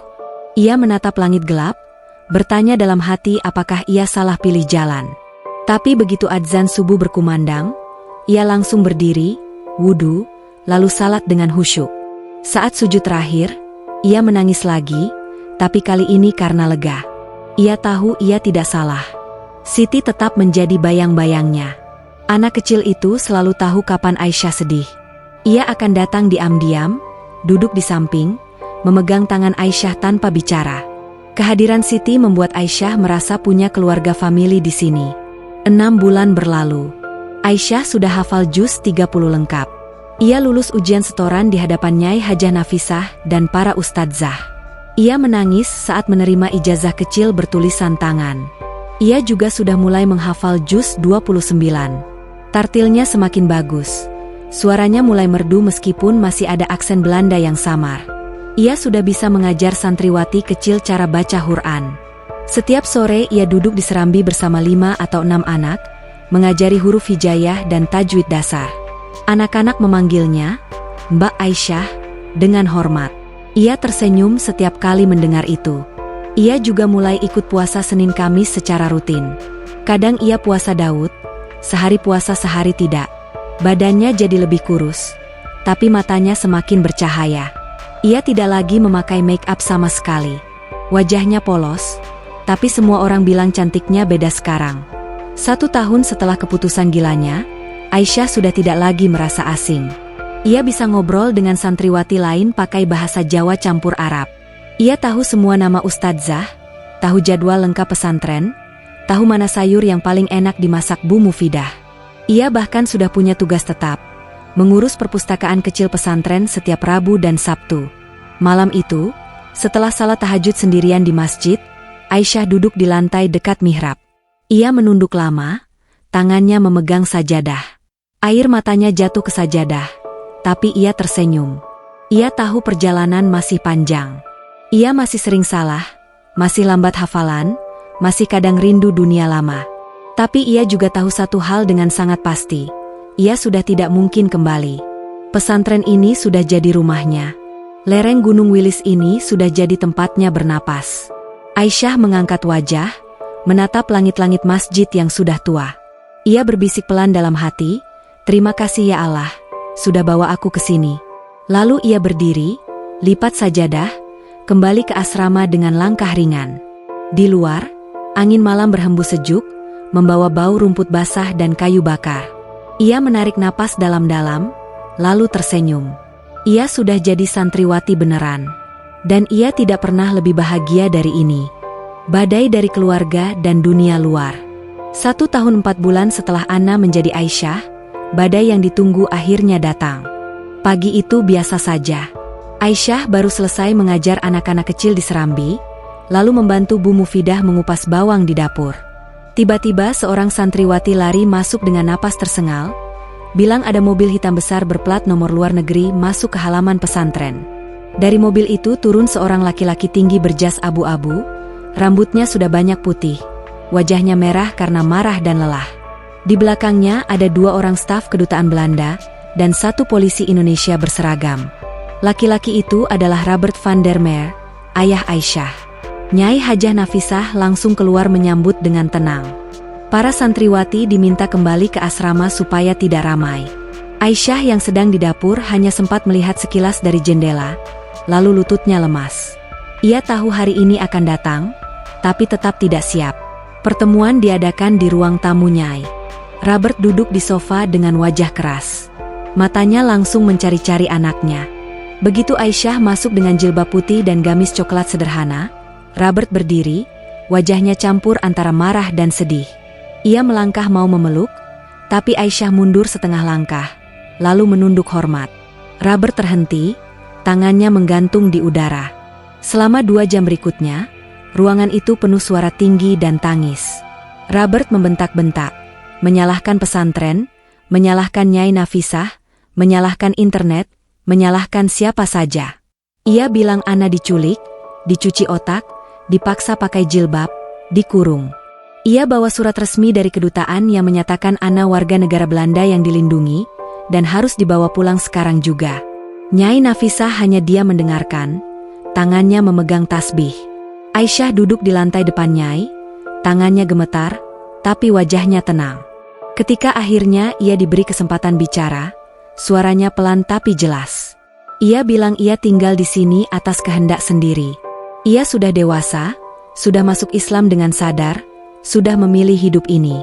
Ia menatap langit gelap, bertanya dalam hati apakah ia salah pilih jalan. Tapi begitu adzan subuh berkumandang, ia langsung berdiri, wudu, lalu salat dengan khusyuk. Saat sujud terakhir, ia menangis lagi, tapi kali ini karena lega. Ia tahu ia tidak salah. Siti tetap menjadi bayang-bayangnya. Anak kecil itu selalu tahu kapan Aisyah sedih. Ia akan datang diam-diam, duduk di samping, memegang tangan Aisyah tanpa bicara. Kehadiran Siti membuat Aisyah merasa punya keluarga famili di sini. 6 bulan berlalu. Aisyah sudah hafal juz 30 lengkap. Ia lulus ujian setoran di hadapan Nyai Hajah Nafisah dan para ustadzah. Ia menangis saat menerima ijazah kecil bertulisan tangan. Ia juga sudah mulai menghafal juz 29. Tartilnya semakin bagus. Suaranya mulai merdu meskipun masih ada aksen Belanda yang samar. Ia sudah bisa mengajar santriwati kecil cara baca Quran. Setiap sore ia duduk di serambi bersama 5 atau 6 anak, mengajari huruf hijaiyah dan tajwid dasar. Anak-anak memanggilnya Mbak Aisyah dengan hormat. Ia tersenyum setiap kali mendengar itu. Ia juga mulai ikut puasa Senin Kamis secara rutin. Kadang ia puasa Daud, sehari puasa sehari tidak. Badannya jadi lebih kurus, tapi matanya semakin bercahaya. Ia tidak lagi memakai make up sama sekali. Wajahnya polos, tapi semua orang bilang cantiknya beda sekarang. 1 tahun setelah keputusan gilanya, Aisyah sudah tidak lagi merasa asing. Ia bisa ngobrol dengan santriwati lain pakai bahasa Jawa campur Arab. Ia tahu semua nama ustadzah, tahu jadwal lengkap pesantren, tahu mana sayur yang paling enak dimasak Bu Mufidah. Ia bahkan sudah punya tugas tetap, mengurus perpustakaan kecil pesantren setiap Rabu dan Sabtu. Malam itu, setelah salat tahajud sendirian di masjid, Aisyah duduk di lantai dekat mihrab. Ia menunduk lama, tangannya memegang sajadah. Air matanya jatuh ke sajadah, tapi ia tersenyum. Ia tahu perjalanan masih panjang. Ia masih sering salah, masih lambat hafalan, masih kadang rindu dunia lama. Tapi ia juga tahu satu hal dengan sangat pasti. Ia sudah tidak mungkin kembali. Pesantren ini sudah jadi rumahnya. Lereng Gunung Wilis ini sudah jadi tempatnya bernapas. Aisyah mengangkat wajah, menatap langit-langit masjid yang sudah tua. Ia berbisik pelan dalam hati, "Terima kasih ya Allah, sudah bawa aku ke sini." Lalu ia berdiri, lipat sajadah, kembali ke asrama dengan langkah ringan. Di luar, angin malam berhembus sejuk, membawa bau rumput basah dan kayu bakar. Ia menarik napas dalam-dalam, lalu tersenyum. Ia sudah jadi santriwati beneran. Dan ia tidak pernah lebih bahagia dari ini. Badai dari keluarga dan dunia luar. 1 tahun 4 bulan setelah Ana menjadi Aisyah, badai yang ditunggu akhirnya datang. Pagi itu biasa saja. Aisyah baru selesai mengajar anak-anak kecil di serambi, lalu membantu Bu Mufidah mengupas bawang di dapur. Tiba-tiba seorang santriwati lari masuk dengan napas tersengal, bilang ada mobil hitam besar berplat nomor luar negeri masuk ke halaman pesantren. Dari mobil itu turun seorang laki-laki tinggi berjas abu-abu, rambutnya sudah banyak putih, wajahnya merah karena marah dan lelah. Di belakangnya ada 2 orang staf kedutaan Belanda dan 1 polisi Indonesia berseragam. Laki-laki itu adalah Robert van der Meer, ayah Aisyah. Nyai Hajah Nafisah langsung keluar menyambut dengan tenang. Para santriwati diminta kembali ke asrama supaya tidak ramai. Aisyah yang sedang di dapur hanya sempat melihat sekilas dari jendela, lalu lututnya lemas. Ia tahu hari ini akan datang, tapi tetap tidak siap. Pertemuan diadakan di ruang tamu Nyai. Robert duduk di sofa dengan wajah keras. Matanya langsung mencari-cari anaknya. Begitu Aisyah masuk dengan jilbab putih dan gamis coklat sederhana, Robert berdiri, wajahnya campur antara marah dan sedih. Ia melangkah mau memeluk, tapi Aisyah mundur setengah langkah, lalu menunduk hormat. Robert terhenti, tangannya menggantung di udara. Selama 2 jam berikutnya, ruangan itu penuh suara tinggi dan tangis. Robert membentak-bentak, menyalahkan pesantren, menyalahkan Nyai Nafisah, menyalahkan internet, menyalahkan siapa saja. Ia bilang Ana diculik, dicuci otak, dipaksa pakai jilbab, dikurung. Ia bawa surat resmi dari kedutaan yang menyatakan Ana warga negara Belanda yang dilindungi, dan harus dibawa pulang sekarang juga. Nyai Nafisah hanya diam mendengarkan, tangannya memegang tasbih. Aisyah duduk di lantai depan Nyai, tangannya gemetar, tapi wajahnya tenang. Ketika akhirnya ia diberi kesempatan bicara, suaranya pelan tapi jelas. Ia bilang ia tinggal di sini atas kehendak sendiri. Ia sudah dewasa, sudah masuk Islam dengan sadar, sudah memilih hidup ini.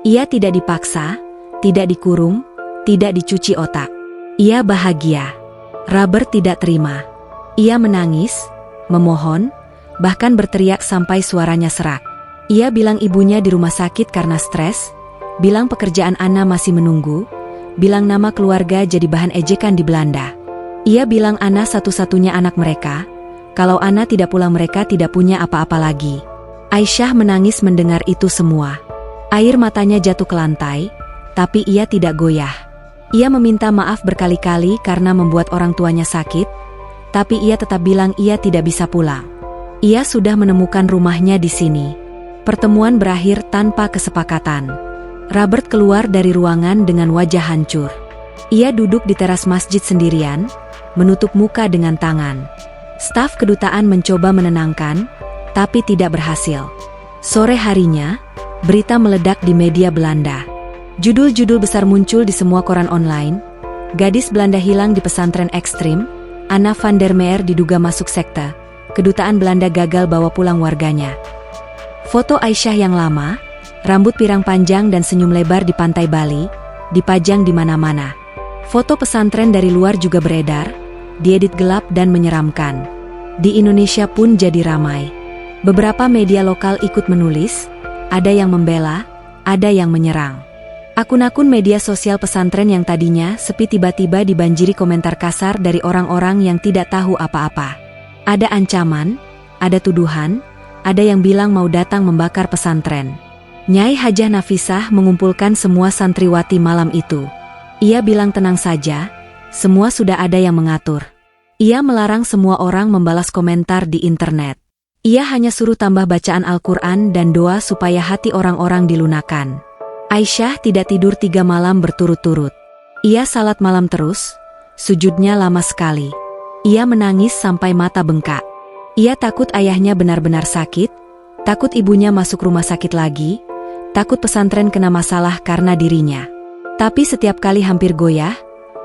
Ia tidak dipaksa, tidak dikurung, tidak dicuci otak. Ia bahagia. Robert tidak terima. Ia menangis, memohon, bahkan berteriak sampai suaranya serak. Ia bilang ibunya di rumah sakit karena stres, bilang pekerjaan Ana masih menunggu, bilang nama keluarga jadi bahan ejekan di Belanda. Ia bilang Ana satu-satunya anak mereka, kalau Ana tidak pulang mereka tidak punya apa-apa lagi. Aisyah menangis mendengar itu semua. Air matanya jatuh ke lantai, tapi ia tidak goyah. Ia meminta maaf berkali-kali karena membuat orang tuanya sakit, tapi ia tetap bilang ia tidak bisa pulang. Ia sudah menemukan rumahnya di sini. Pertemuan berakhir tanpa kesepakatan. Robert keluar dari ruangan dengan wajah hancur. Ia duduk di teras masjid sendirian, menutup muka dengan tangan. Staf kedutaan mencoba menenangkan, tapi tidak berhasil. Sore harinya, berita meledak di media Belanda. Judul-judul besar muncul di semua koran online. Gadis Belanda hilang di pesantren ekstrim. Anna van der Meer diduga masuk sekte. Kedutaan Belanda gagal bawa pulang warganya. Foto Aisyah yang lama, rambut pirang panjang dan senyum lebar di pantai Bali, dipajang di mana-mana. Foto pesantren dari luar juga beredar, diedit gelap dan menyeramkan. Di Indonesia pun jadi ramai. Beberapa media lokal ikut menulis, ada yang membela, ada yang menyerang. Akun-akun media sosial pesantren yang tadinya sepi tiba-tiba dibanjiri komentar kasar dari orang-orang yang tidak tahu apa-apa. Ada ancaman, ada tuduhan, ada yang bilang mau datang membakar pesantren. Nyai Hajah Nafisah mengumpulkan semua santriwati malam itu. Ia bilang tenang saja, semua sudah ada yang mengatur. Ia melarang semua orang membalas komentar di internet. Ia hanya suruh tambah bacaan Al-Quran dan doa supaya hati orang-orang dilunakan. Aisyah tidak tidur 3 malam berturut-turut. Ia salat malam terus, sujudnya lama sekali. Ia menangis sampai mata bengkak. Ia takut ayahnya benar-benar sakit, takut ibunya masuk rumah sakit lagi, takut pesantren kena masalah karena dirinya. Tapi setiap kali hampir goyah,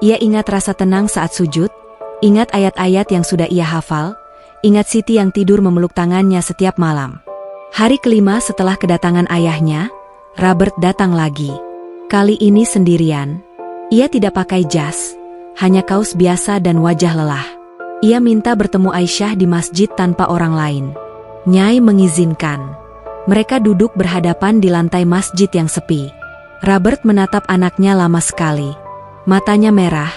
ia ingat rasa tenang saat sujud, ingat ayat-ayat yang sudah ia hafal, ingat Siti yang tidur memeluk tangannya setiap malam. Hari kelima setelah kedatangan ayahnya, Robert datang lagi. Kali ini sendirian. Ia tidak pakai jas, hanya kaos biasa dan wajah lelah. Ia minta bertemu Aisyah di masjid tanpa orang lain. Nyai mengizinkan. Mereka duduk berhadapan di lantai masjid yang sepi. Robert menatap anaknya lama sekali. Matanya merah,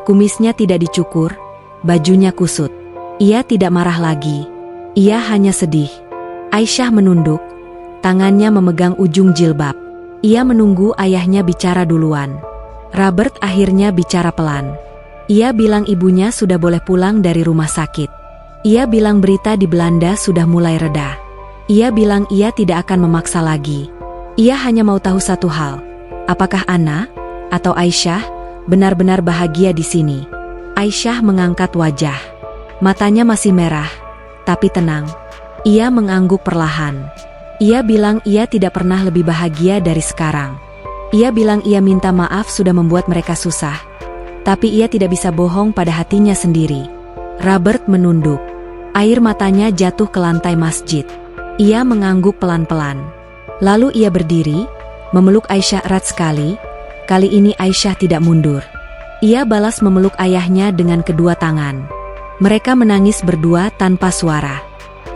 kumisnya tidak dicukur, bajunya kusut. Ia tidak marah lagi. Ia hanya sedih. Aisyah menunduk, tangannya memegang ujung jilbab. Ia menunggu ayahnya bicara duluan. Robert akhirnya bicara pelan. Ia bilang ibunya sudah boleh pulang dari rumah sakit. Ia bilang berita di Belanda sudah mulai reda. Ia bilang ia tidak akan memaksa lagi. Ia hanya mau tahu satu hal. Apakah Anna atau Aisyah benar-benar bahagia di sini? Aisyah mengangkat wajah. Matanya masih merah, tapi tenang. Ia mengangguk perlahan. Ia bilang ia tidak pernah lebih bahagia dari sekarang. Ia bilang ia minta maaf sudah membuat mereka susah. Tapi ia tidak bisa bohong pada hatinya sendiri. Robert menunduk. Air matanya jatuh ke lantai masjid. Ia mengangguk pelan-pelan. Lalu ia berdiri, memeluk Aisyah erat sekali. Kali ini Aisyah tidak mundur. Ia balas memeluk ayahnya dengan kedua tangan. Mereka menangis berdua tanpa suara.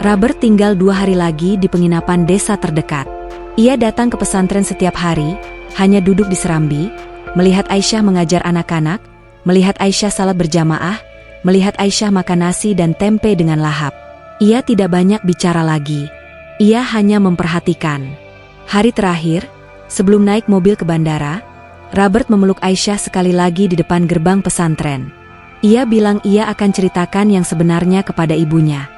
Robert tinggal 2 hari lagi di penginapan desa terdekat. Ia datang ke pesantren setiap hari, hanya duduk di serambi, melihat Aisyah mengajar anak-anak, melihat Aisyah salat berjamaah, melihat Aisyah makan nasi dan tempe dengan lahap. Ia tidak banyak bicara lagi. Ia hanya memperhatikan. Hari terakhir, sebelum naik mobil ke bandara, Robert memeluk Aisyah sekali lagi di depan gerbang pesantren. Ia bilang ia akan ceritakan yang sebenarnya kepada ibunya.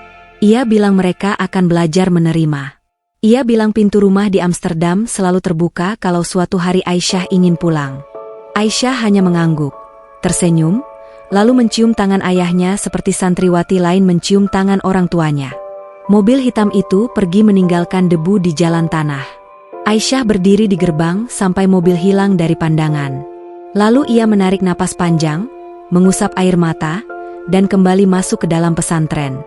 Ia bilang mereka akan belajar menerima. Ia bilang pintu rumah di Amsterdam selalu terbuka kalau suatu hari Aisyah ingin pulang. Aisyah hanya mengangguk, tersenyum, lalu mencium tangan ayahnya seperti santriwati lain mencium tangan orang tuanya. Mobil hitam itu pergi meninggalkan debu di jalan tanah. Aisyah berdiri di gerbang sampai mobil hilang dari pandangan. Lalu ia menarik napas panjang, mengusap air mata, dan kembali masuk ke dalam pesantren.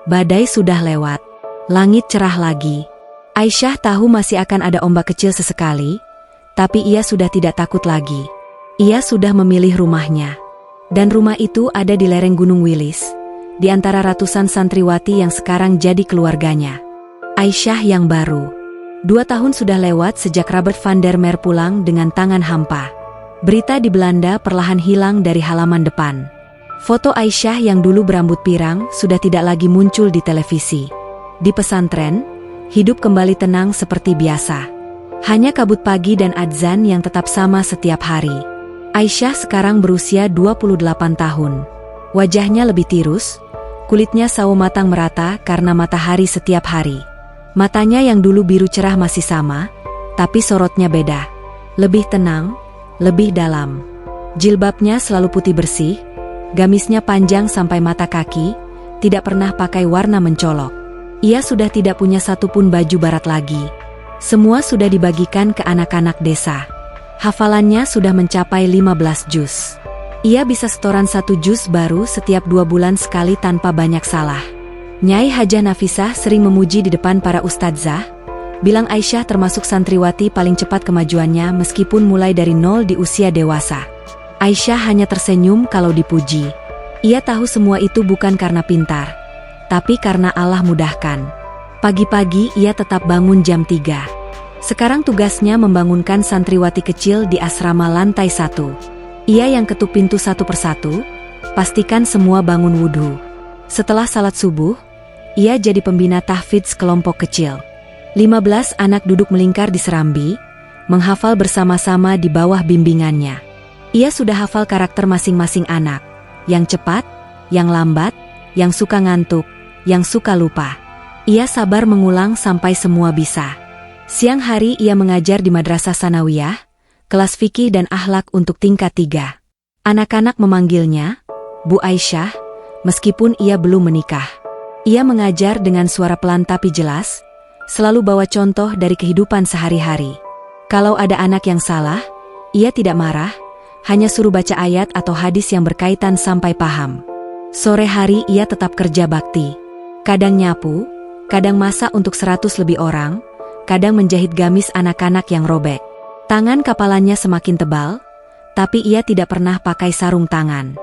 Badai sudah lewat. Langit cerah lagi. Aisyah tahu masih akan ada ombak kecil sesekali, tapi ia sudah tidak takut lagi. Ia sudah memilih rumahnya. Dan rumah itu ada di lereng Gunung Wilis, di antara ratusan santriwati yang sekarang jadi keluarganya. Aisyah yang baru. 2 tahun sudah lewat sejak Robert van der Meer pulang dengan tangan hampa. Berita di Belanda perlahan hilang dari halaman depan. Foto Aisyah yang dulu berambut pirang sudah tidak lagi muncul di televisi. Di pesantren, hidup kembali tenang seperti biasa. Hanya kabut pagi dan adzan yang tetap sama setiap hari. Aisyah sekarang berusia 28 tahun. Wajahnya lebih tirus, Kulitnya sawo matang merata karena matahari setiap hari. Matanya yang dulu biru cerah masih sama, tapi sorotnya beda. Lebih tenang, lebih dalam. Jilbabnya selalu putih bersih, gamisnya panjang sampai mata kaki, tidak pernah pakai warna mencolok. Ia sudah tidak punya satupun baju barat lagi. Semua sudah dibagikan ke anak-anak desa. Hafalannya sudah mencapai 15 juz. Ia bisa setoran 1 juz baru setiap 2 bulan sekali tanpa banyak salah. Nyai Hajah Nafisah sering memuji di depan para ustadzah, bilang Aisyah termasuk santriwati paling cepat kemajuannya meskipun mulai dari nol di usia dewasa. Aisyah hanya tersenyum kalau dipuji. Ia tahu semua itu bukan karena pintar, tapi karena Allah mudahkan. Pagi-pagi ia tetap bangun jam 3. Sekarang tugasnya membangunkan santriwati kecil di asrama lantai 1. Ia yang ketuk pintu satu persatu, pastikan semua bangun wudhu. Setelah salat subuh, ia jadi pembina tahfidz kelompok kecil. 15 anak duduk melingkar di serambi, menghafal bersama-sama di bawah bimbingannya. Ia sudah hafal karakter masing-masing anak, yang cepat, yang lambat, yang suka ngantuk, yang suka lupa. Ia sabar mengulang sampai semua bisa. Siang hari ia mengajar di Madrasah Sanawiyah, kelas fikih dan akhlak untuk tingkat 3. Anak-anak memanggilnya Bu Aisyah, meskipun ia belum menikah. Ia mengajar dengan suara pelan tapi jelas, selalu bawa contoh dari kehidupan sehari-hari. Kalau ada anak yang salah, ia tidak marah, hanya suruh baca ayat atau hadis yang berkaitan sampai paham. Sore hari ia tetap kerja bakti. Kadang nyapu, kadang masak untuk 100 lebih orang, kadang menjahit gamis anak-anak yang robek. Tangan kapalannya semakin tebal, tapi ia tidak pernah pakai sarung tangan.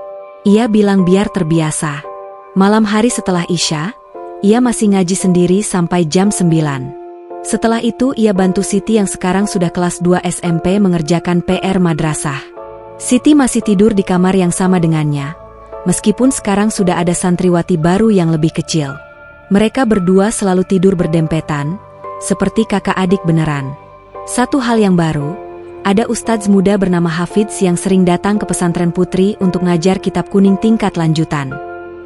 Ia bilang biar terbiasa. Malam hari setelah Isya, ia masih ngaji sendiri sampai jam 9. Setelah itu ia bantu Siti yang sekarang sudah kelas 2 SMP mengerjakan PR madrasah. Siti masih tidur di kamar yang sama dengannya, meskipun sekarang sudah ada santriwati baru yang lebih kecil. Mereka berdua selalu tidur berdempetan, seperti kakak adik beneran. Satu hal yang baru, ada ustadz muda bernama Hafidz yang sering datang ke pesantren putri untuk ngajar kitab kuning tingkat lanjutan.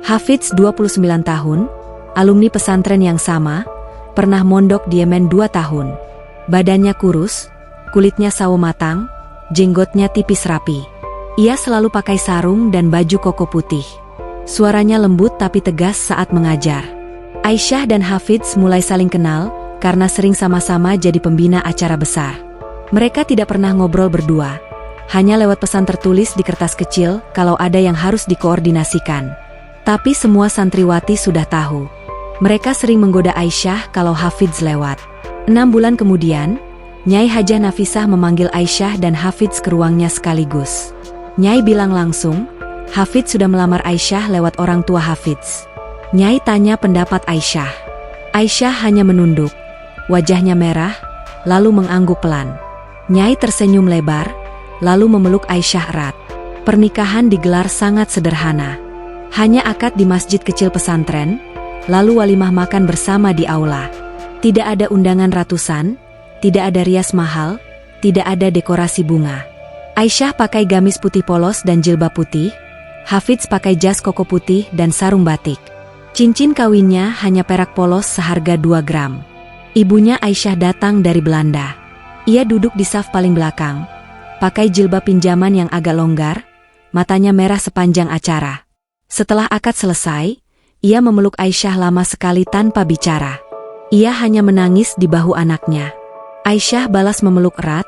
Hafidz 29 tahun, alumni pesantren yang sama, pernah mondok di Yemen 2 tahun. Badannya kurus, kulitnya sawo matang, jenggotnya tipis rapi. Ia selalu pakai sarung dan baju koko putih. Suaranya lembut tapi tegas saat mengajar. Aisyah dan Hafidz mulai saling kenal, karena sering sama-sama jadi pembina acara besar. Mereka tidak pernah ngobrol berdua, hanya lewat pesan tertulis di kertas kecil kalau ada yang harus dikoordinasikan. Tapi semua santriwati sudah tahu. Mereka sering menggoda Aisyah kalau Hafidz lewat. 6 bulan kemudian, Nyai Hajah Nafisah memanggil Aisyah dan Hafidz ke ruangnya sekaligus. Nyai bilang langsung, Hafidz sudah melamar Aisyah lewat orang tua Hafidz. Nyai tanya pendapat Aisyah. Aisyah hanya menunduk. Wajahnya merah, lalu mengangguk pelan. Nyai tersenyum lebar, lalu memeluk Aisyah erat. Pernikahan digelar sangat sederhana. Hanya akad di masjid kecil pesantren, lalu walimah makan bersama di aula. Tidak ada undangan ratusan, tidak ada rias mahal, tidak ada dekorasi bunga. Aisyah pakai gamis putih polos dan jilbab putih, Hafidz pakai jas koko putih dan sarung batik. Cincin kawinnya hanya perak polos seharga 2 gram. Ibunya Aisyah datang dari Belanda. Ia duduk di saf paling belakang, pakai jilbab pinjaman yang agak longgar, matanya merah sepanjang acara. Setelah akad selesai, ia memeluk Aisyah lama sekali tanpa bicara. Ia hanya menangis di bahu anaknya. Aisyah balas memeluk erat,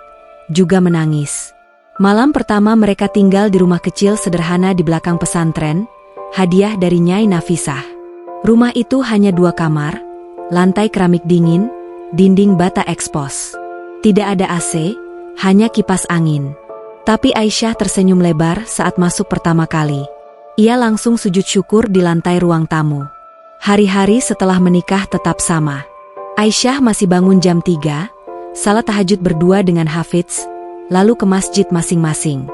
juga menangis. Malam pertama mereka tinggal di rumah kecil sederhana di belakang pesantren, hadiah dari Nyai Nafisah. Rumah itu hanya 2 kamar, lantai keramik dingin, dinding bata ekspos. Tidak ada AC, hanya kipas angin. Tapi Aisyah tersenyum lebar saat masuk pertama kali. Ia langsung sujud syukur di lantai ruang tamu. Hari-hari setelah menikah tetap sama. Aisyah masih bangun jam 3, salat tahajud berdua dengan Hafidz, lalu ke masjid masing-masing.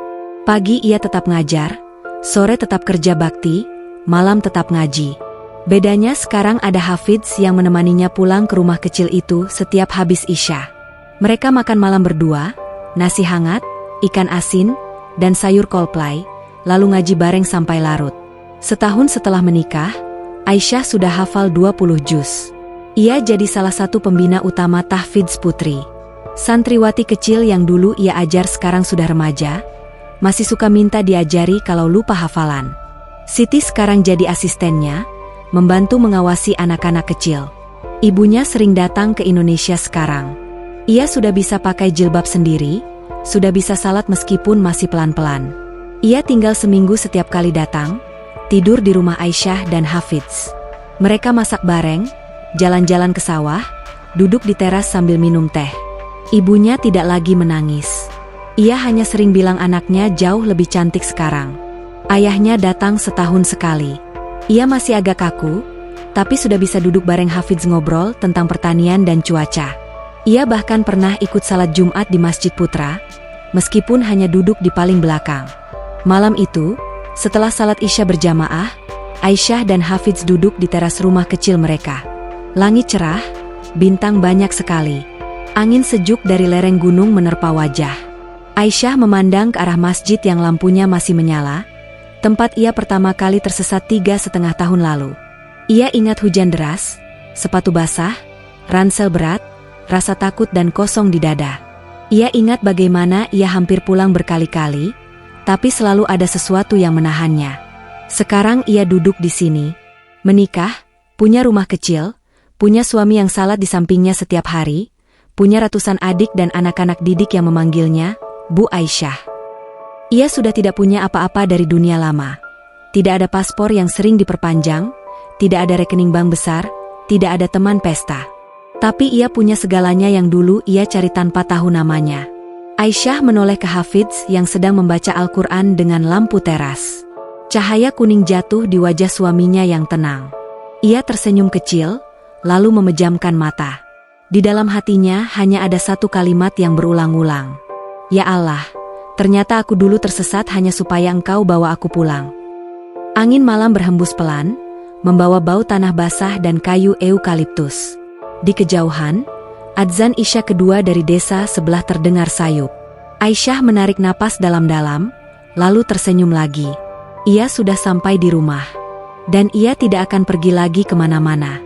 Pagi ia tetap ngajar, sore tetap kerja bakti, malam tetap ngaji. Bedanya sekarang ada Hafidz yang menemaninya pulang ke rumah kecil itu setiap habis Isya. Mereka makan malam berdua, nasi hangat, ikan asin, dan sayur kolplai, lalu ngaji bareng sampai larut. Setahun setelah menikah, Aisyah sudah hafal 20 juz. Ia jadi salah satu pembina utama tahfidz putri. Santriwati kecil yang dulu ia ajar sekarang sudah remaja, masih suka minta diajari kalau lupa hafalan. Siti sekarang jadi asistennya, membantu mengawasi anak-anak kecil. Ibunya sering datang ke Indonesia sekarang. Ia sudah bisa pakai jilbab sendiri, sudah bisa salat meskipun masih pelan-pelan. Ia tinggal seminggu setiap kali datang, tidur di rumah Aisyah dan Hafidz. Mereka masak bareng, jalan-jalan ke sawah, duduk di teras sambil minum teh. Ibunya tidak lagi menangis. Ia hanya sering bilang anaknya jauh lebih cantik sekarang. Ayahnya datang setahun sekali. Ia masih agak kaku, tapi sudah bisa duduk bareng Hafidz ngobrol tentang pertanian dan cuaca. Ia bahkan pernah ikut salat Jumat di Masjid Putra, meskipun hanya duduk di paling belakang. Malam itu, setelah salat Isya berjamaah, Aisyah dan Hafidz duduk di teras rumah kecil mereka. Langit cerah, bintang banyak sekali. Angin sejuk dari lereng gunung menerpa wajah. Aisyah memandang ke arah masjid yang lampunya masih menyala, tempat ia pertama kali tersesat 3,5 tahun lalu. Ia ingat hujan deras, sepatu basah, ransel berat, rasa takut dan kosong di dada. Ia ingat bagaimana ia hampir pulang berkali-kali, tapi selalu ada sesuatu yang menahannya. Sekarang ia duduk di sini, menikah, punya rumah kecil, punya suami yang salat di sampingnya setiap hari, punya ratusan adik dan anak-anak didik yang memanggilnya Bu Aisyah. Ia sudah tidak punya apa-apa dari dunia lama. Tidak ada paspor yang sering diperpanjang, tidak ada rekening bank besar, tidak ada teman pesta. Tapi ia punya segalanya yang dulu ia cari tanpa tahu namanya. Aisyah menoleh ke Hafidz yang sedang membaca Al-Quran dengan lampu teras. Cahaya kuning jatuh di wajah suaminya yang tenang. Ia tersenyum kecil, lalu memejamkan mata. Di dalam hatinya hanya ada satu kalimat yang berulang-ulang. Ya Allah, ternyata aku dulu tersesat hanya supaya Engkau bawa aku pulang. Angin malam berhembus pelan, membawa bau tanah basah dan kayu eukaliptus. Di kejauhan, adzan Isya kedua dari desa sebelah terdengar sayup. Aisyah menarik napas dalam-dalam, lalu tersenyum lagi. Ia sudah sampai di rumah. Dan ia tidak akan pergi lagi kemana-mana.